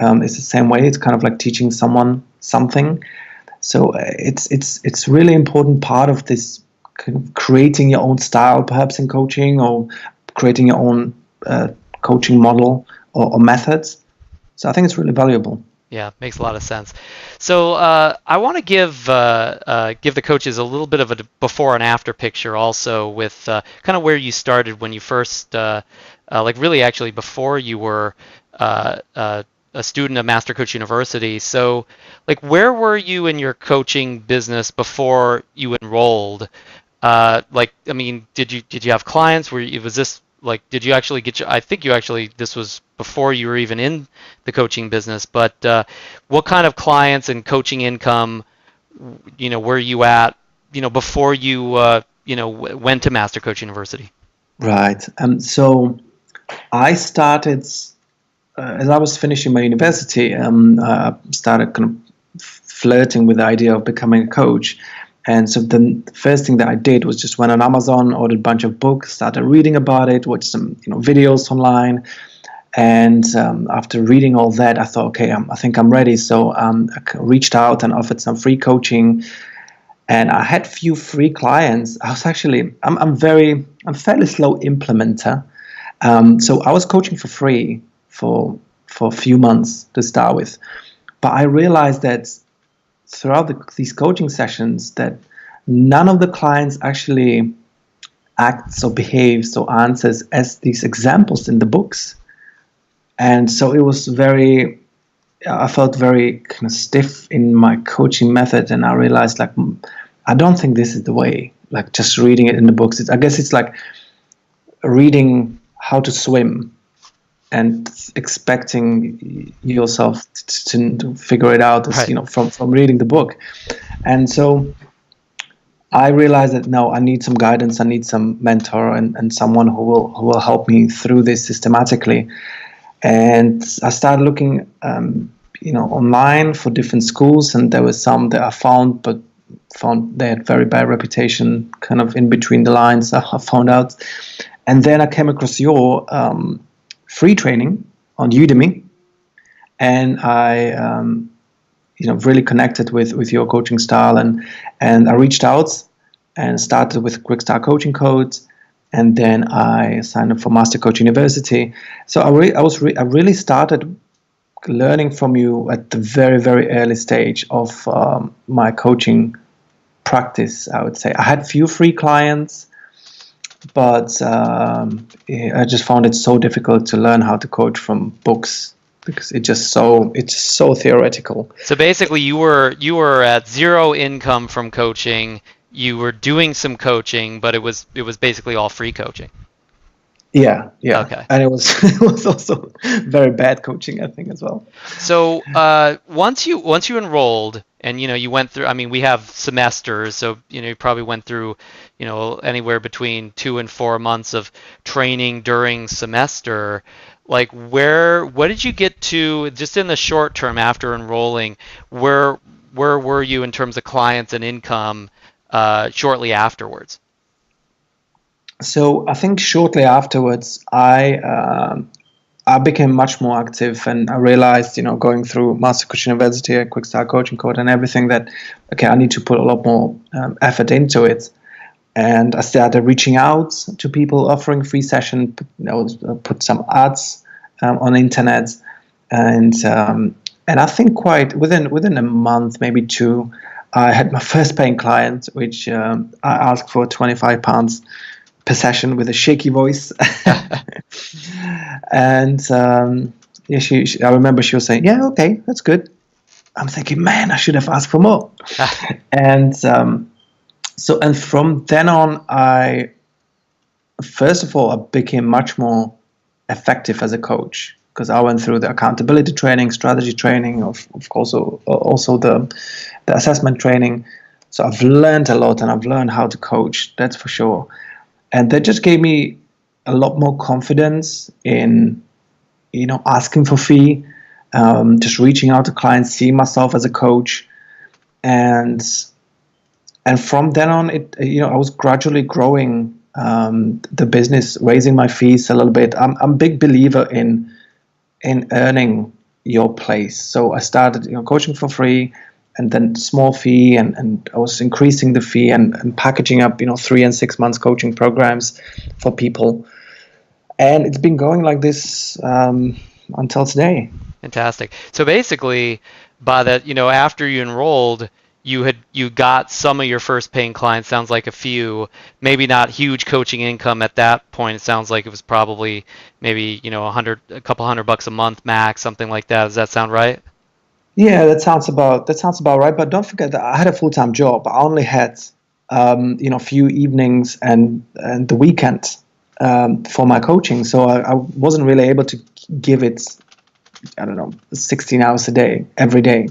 is the same way. It's kind of like teaching someone something. So it's really important part of this kind of creating your own style, perhaps in coaching, or creating your own coaching model or methods. So I think it's really valuable. Yeah, makes a lot of sense. So I want to give the coaches a little bit of a before and after picture, also with kind of where you started when you first, like really actually before you were a student of Master Coach University. So, like, where were you in your coaching business before you enrolled? Like, I mean, did you have clients? Was this like, did you actually I think this was before you were even in the coaching business, but what kind of clients and coaching income, were you at, before you, went to Master Coach University? Right. So I started, as I was finishing my university, I started kind of flirting with the idea of becoming a coach. And so the first thing that I did was just went on Amazon, ordered a bunch of books, started reading about it, watched some videos online. And after reading all that, I thought, okay, I think I'm ready. So I reached out and offered some free coaching. And I had few free clients. I was actually, I'm fairly slow implementer. So I was coaching for free for a few months to start with. But I realized that throughout these coaching sessions that none of the clients actually acts or behaves or answers as these examples in the books. And so it was I felt very kind of stiff in my coaching method, and I realized, like, I don't think this is the way, like just reading it in the books. I guess it's like reading how to swim and expecting yourself to figure it out, right, from reading the book. And so I realized that no, I need some guidance, I need some mentor and someone who will help me through this systematically. And I started looking online for different schools, and there were some that I found they had very bad reputation, kind of in between the lines, I found out. And then I came across your free training on Udemy, and I really connected with your coaching style, and I reached out and started with Quick Start Coaching Code, and then I signed up for Master Coach University. So I really started learning from you at the very, very early stage of my coaching practice, I would say. I had few free clients, but I just found it so difficult to learn how to coach from books, because it's just so theoretical. So basically, you were at zero income from coaching. You were doing some coaching, but it was basically all free coaching. Yeah. Okay. And it was also very bad coaching, I think, as well. So once you enrolled, and you went through, I mean, we have semesters, so you probably went through anywhere between 2 and 4 months of training during semester. Like, what did you get to just in the short term after enrolling? Where were you in terms of clients and income shortly afterwards? So I think shortly afterwards, I became much more active, and I realized, going through Master Coach University, a Quick Start Coaching Code, and everything, that okay, I need to put a lot more effort into it. And I started reaching out to people offering free session. Put some ads on the internet, and I think quite within a month, maybe two, I had my first paying client, which I asked for £25 per session with a shaky voice. And yeah, I remember she was saying, "Yeah, okay, that's good." I'm thinking, man, I should have asked for more. And and from then on, I first of all I became much more effective as a coach, because I went through the accountability training, strategy training, of course, also the assessment training. So I've learned a lot, and I've learned how to coach, that's for sure. And that just gave me a lot more confidence in, asking for fee, just reaching out to clients, seeing myself as a coach, and from then on, I was gradually growing the business, raising my fees a little bit. I'm a big believer in earning your place. So I started, coaching for free, and then small fee, and I was increasing the fee and packaging up, 3 and 6 months coaching programs for people. And it's been going like this until today. Fantastic. So basically, by that, after you enrolled, you got some of your first paying clients. Sounds like a few, maybe not huge coaching income at that point. It sounds like it was probably maybe a couple $100 a month max, something like that. Does that sound right? Yeah, that sounds about right. But don't forget that I had a full-time job. I only had a few evenings and the weekend for my coaching, so I wasn't really able to give it, I don't know, 16 hours a day every day.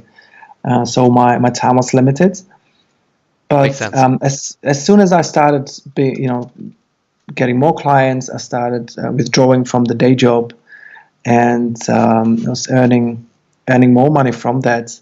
So my time was limited. Makes But sense. as soon as I started getting more clients, I started withdrawing from the day job, and I was earning more money from that.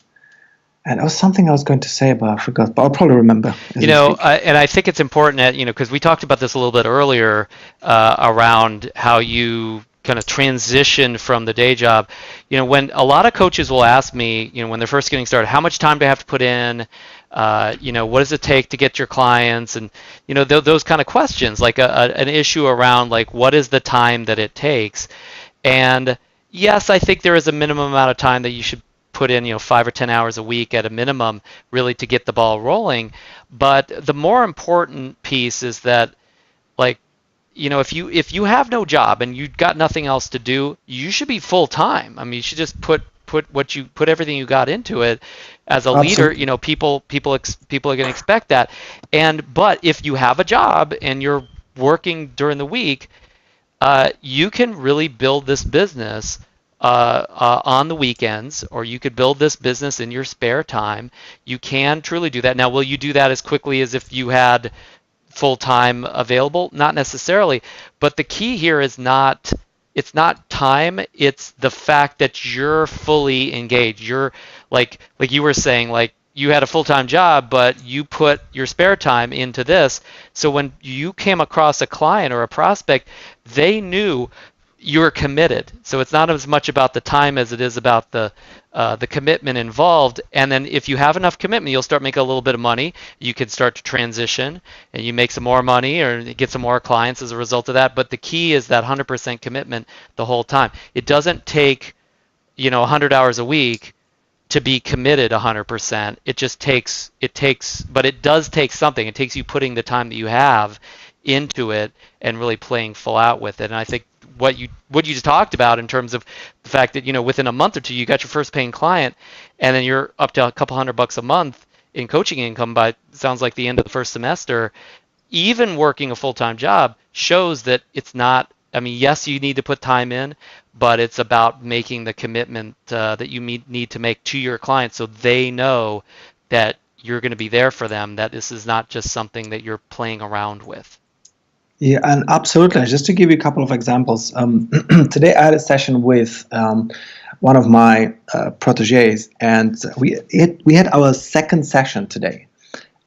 And it was something I was going to say, but I forgot. But I'll probably remember as we speak. And I think it's important that, because we talked about this a little bit earlier around how you kind of transition from the day job. When a lot of coaches will ask me, when they're first getting started, how much time do I have to put in? What does it take to get your clients? And, those kind of questions, like an issue around, like, what is the time that it takes? And yes, I think there is a minimum amount of time that you should put in, 5 or 10 hours a week at a minimum, really, to get the ball rolling. But the more important piece is that, like, if you have no job and you've got nothing else to do, you should be full time. I mean, you should just put everything you got into it. As a leader, Absolutely. people are going to expect that. But if you have a job and you're working during the week, you can really build this business on the weekends, or you could build this business in your spare time. You can truly do that. Now, will you do that as quickly as if you had full time available? Not necessarily. But the key here is it's not time, it's the fact that you're fully engaged. You're like you were saying, like, you had a full-time job, but you put your spare time into this. So when you came across a client or a prospect, they knew you're committed. So it's not as much about the time as it is about the commitment involved. And then if you have enough commitment, you'll start making a little bit of money. You can start to transition, and you make some more money or get some more clients as a result of that. But the key is that 100% commitment the whole time. It doesn't take 100 hours a week to be committed 100%. But it does take something. It takes you putting the time that you have into it and really playing full out with it. And I think what you just talked about, in terms of the fact that within a month or two you got your first paying client, and then you're up to a couple $100 a month in coaching income by, sounds like, the end of the first semester. Even working a full-time job shows that it's not, I mean, yes, you need to put time in, but it's about making the commitment that you need to make to your clients, so they know that you're going to be there for them, that this is not just something that you're playing around with. Yeah, and absolutely. Just to give you a couple of examples, today I had a session with one of my proteges, and we had our second session today,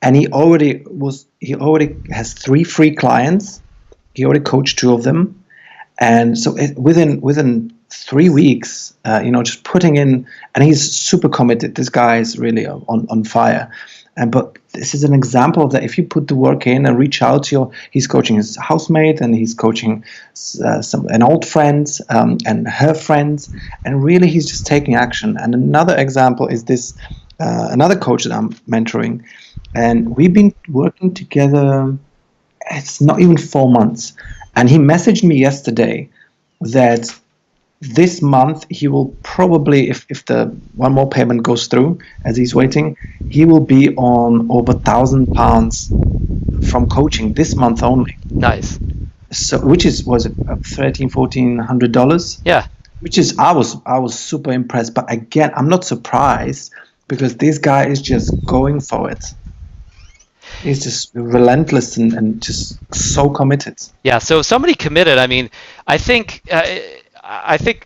and he already has 3 free clients, He already coached 2 of them, and so within 3 weeks, just putting in, and he's super committed. This guy is really on fire. But this is an example of that. If you put the work in and reach out to he's coaching his housemate, and he's coaching an old friend and her friends, and really he's just taking action. And another example is this another coach that I'm mentoring, and we've been working together. It's not even 4 months, and he messaged me yesterday that this month he will probably, if the one more payment goes through as he's waiting, he will be on over £1,000 from coaching this month only. Nice. So was it $1,300-$1,400? Yeah. Which is I was super impressed. But again, I'm not surprised, because this guy is just going for it. He's just relentless and just so committed. Yeah. So somebody committed. I mean, I think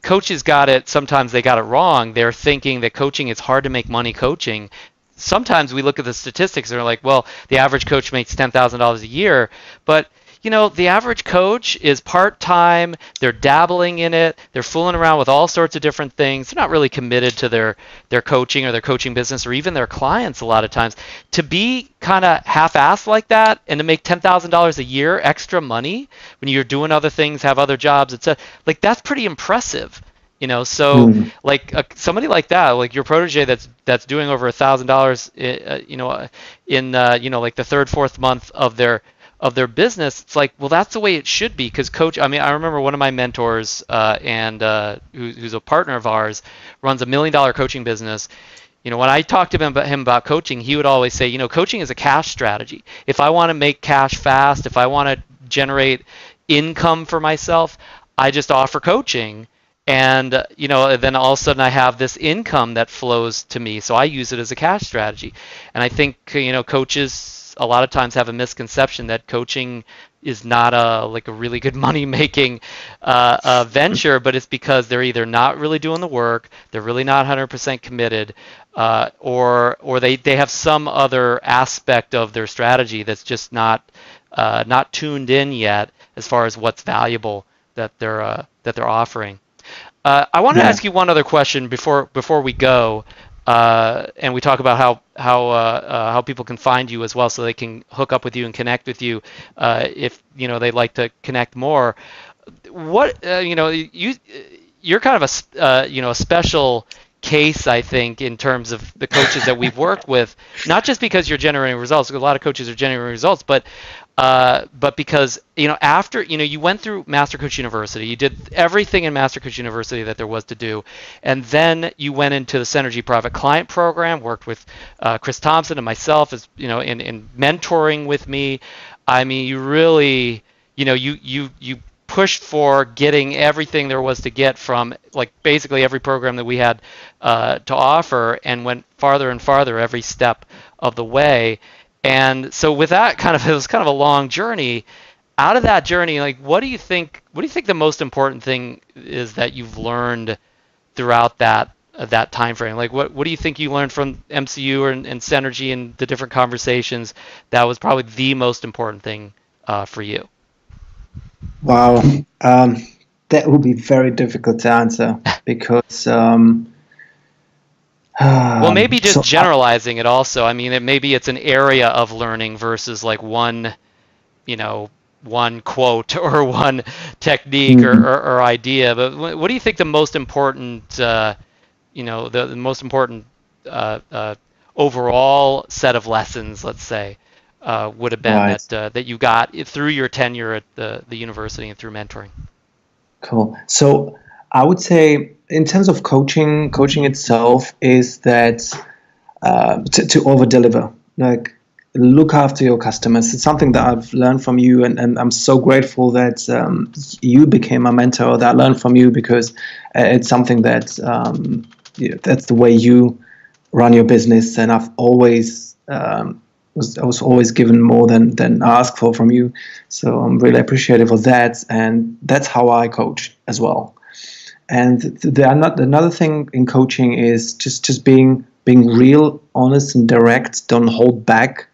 coaches sometimes they got it wrong. They're thinking that coaching, it's hard to make money coaching. Sometimes we look at the statistics and we're like, well, the average coach makes $10,000 a year, but the average coach is part-time, they're dabbling in it, they're fooling around with all sorts of different things. They're not really committed to their coaching or their coaching business or even their clients a lot of times. To be kind of half-assed like that and to make $10,000 a year extra money when you're doing other things, have other jobs, etc., like that's pretty impressive. Like somebody like that, like your protege that's doing over $1,000, in like the third, fourth month of their business, it's like, well, that's the way it should be. Because coach, I mean, I remember one of my mentors who's a partner of ours, runs $1 million coaching business. When I talked to him about coaching, he would always say, coaching is a cash strategy. If I want to make cash fast, if I want to generate income for myself, I just offer coaching. And then all of a sudden I have this income that flows to me, so I use it as a cash strategy. And I think coaches a lot of times have a misconception that coaching is not a really good money making venture, but it's because they're either not really doing the work, they're really not 100% committed, or they have some other aspect of their strategy that's just not tuned in yet as far as what's valuable that they're offering. I want to ask you one other question before we go, and we talk about how people can find you as well, so they can hook up with you and connect with you if they'd like to connect more. What you're kind of a special case, I think, in terms of the coaches that we've worked with, not just because you're generating results, because a lot of coaches are generating results, but because after you went through Master Coach University, you did everything in Master Coach University that there was to do, and then you went into the Synergy Private Client Program, worked with Chris Thompson and myself as in mentoring with me. I mean, you really you pushed for getting everything there was to get from basically every program that we had to offer, and went farther and farther every step of the way. And so with that it was kind of a long journey. Out of that journey, what do you think the most important thing is that you've learned throughout that time frame? What do you think you learned from MCU and Synergy and the different conversations that was probably the most important thing for you? Wow, that would be very difficult to answer because. Well, maybe just generalizing it also. I mean, maybe it's an area of learning versus one quote or one technique or idea. But what do you think the most important, the most important overall set of lessons, let's say, would have been that you got through your tenure at the university and through mentoring? Cool. So I would say, in terms of coaching itself, is that to over deliver, look after your customers. It's something that I've learned from you, and I'm so grateful that you became a mentor, that I learned from you, because it's something that that's the way you run your business, and I've always I was always given more than asked for from you. So I'm really appreciative of that, and that's how I coach as well. And another thing in coaching is just being real, honest, and direct. Don't hold back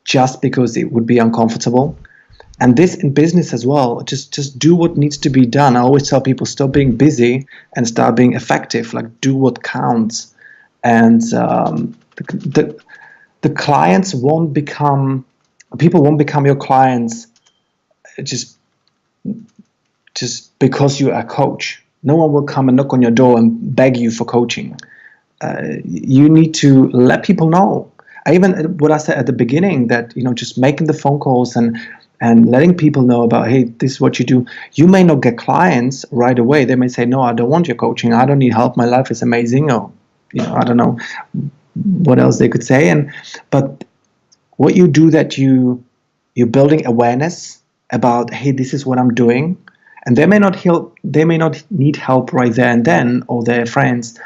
just because it would be uncomfortable. And this in business as well. Just do what needs to be done. I always tell people, stop being busy and start being effective. Like, do what counts. And the clients won't become, people won't become your clients just because you're a coach. No one will come and knock on your door and beg you for coaching. You need to let people know. Even what I said at the beginning, that, just making the phone calls and letting people know about, hey, this is what you do. You may not get clients right away. They may say, no, I don't want your coaching. I don't need help. My life is amazing. Or, I don't know what else they could say. But what you do, that you're building awareness about, hey, this is what I'm doing. And they may not need help right there and then, or their friends.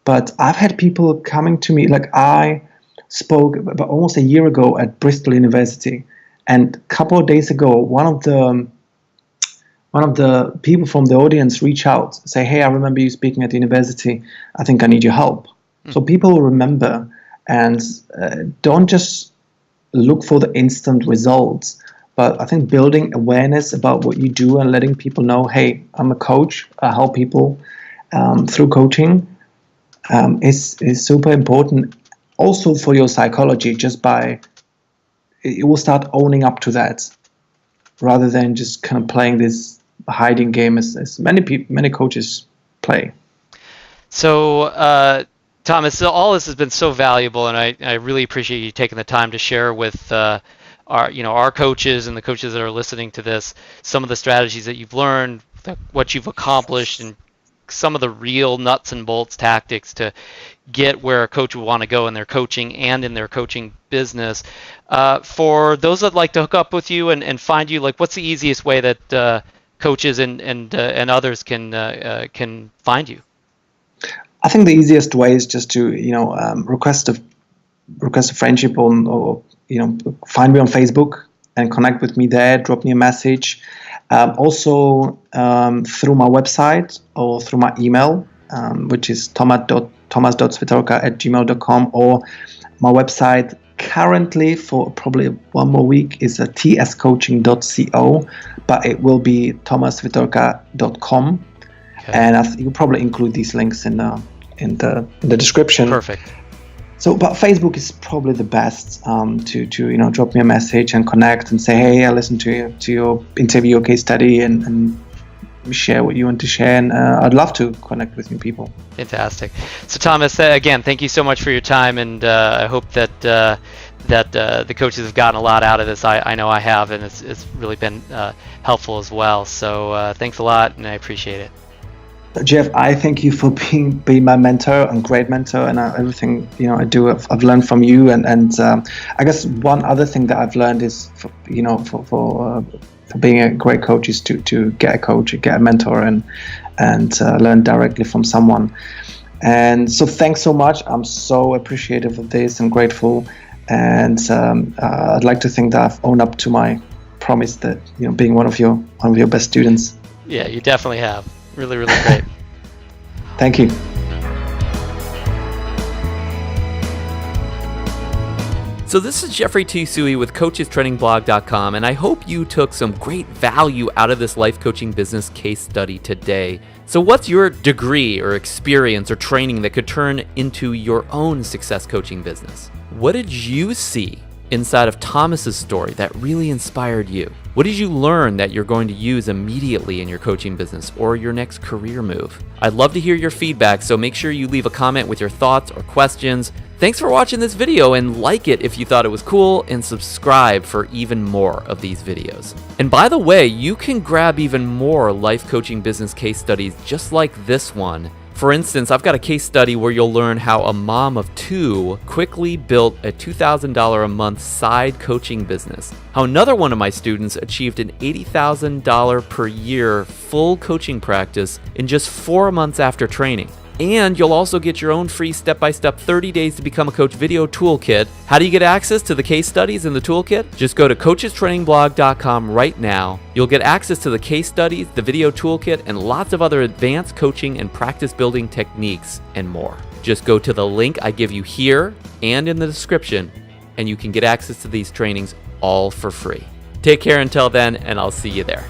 But I've had people coming to me, like I spoke about almost a year ago at Bristol University. And a couple of days ago, one of the people from the audience reach out, say, hey, I remember you speaking at the university. I think I need your help. So people will remember, and don't just look for the instant results. But I think building awareness about what you do and letting people know, hey, I'm a coach. I help people through coaching is super important. Also for your psychology, it will start owning up to that, rather than just kind of playing this hiding game as many coaches play. So, Thomas, all this has been so valuable, and I really appreciate you taking the time to share with our coaches and the coaches that are listening to this some of the strategies that you've learned, what you've accomplished, and some of the real nuts and bolts tactics to get where a coach would want to go in their coaching and in their coaching business. For those that like to hook up with you and find you, like, what's the easiest way that coaches and others can find you? I think the easiest way is just to request a friendship or find me on Facebook and connect with me there. Drop me a message. Also through my website or through my email, which is thomas.svitorka@gmail.com, or my website currently for probably one more week is tscoaching.co, but it will be thomasvitorka.com. Okay. And you'll probably include these links in the description. Perfect. So, but Facebook is probably the best to drop me a message and connect and say, hey, I listened to your interview or case study, and share what you want to share. And I'd love to connect with new people. Fantastic. So, Thomas, again, thank you so much for your time, and I hope that the coaches have gotten a lot out of this. I know I have, and it's really been helpful as well. So, thanks a lot, and I appreciate it. Jeff, I thank you for being my mentor and great mentor, and everything I do. I've learned from you, and I guess one other thing that I've learned is for being a great coach is to get a coach, get a mentor, and learn directly from someone. And so thanks so much. I'm so appreciative of this and grateful, and I'd like to think that I've owned up to my promise that being one of your best students. Yeah, you definitely have. Really, really great. Thank you. So this is Jeffrey T. Suey with CoachesTrainingBlog.com, and I hope you took some great value out of this life coaching business case study today. So what's your degree or experience or training that could turn into your own success coaching business? What did you see inside of Thomas's story that really inspired you? What did you learn that you're going to use immediately in your coaching business or your next career move? I'd love to hear your feedback, so make sure you leave a comment with your thoughts or questions. Thanks for watching this video, and like it if you thought it was cool, and subscribe for even more of these videos. And by the way, you can grab even more life coaching business case studies just like this one. For instance, I've got a case study where you'll learn how a mom of two quickly built a $2,000 a month side coaching business. How another one of my students achieved an $80,000 per year full coaching practice in just 4 months after training. And you'll also get your own free step-by-step 30 days to become a coach video toolkit. How do you get access to the case studies in the toolkit? Just go to CoachesTrainingBlog.com right now. You'll get access to the case studies, the video toolkit, and lots of other advanced coaching and practice building techniques and more. Just go to the link I give you here and in the description, and you can get access to these trainings all for free. Take care until then, and I'll see you there.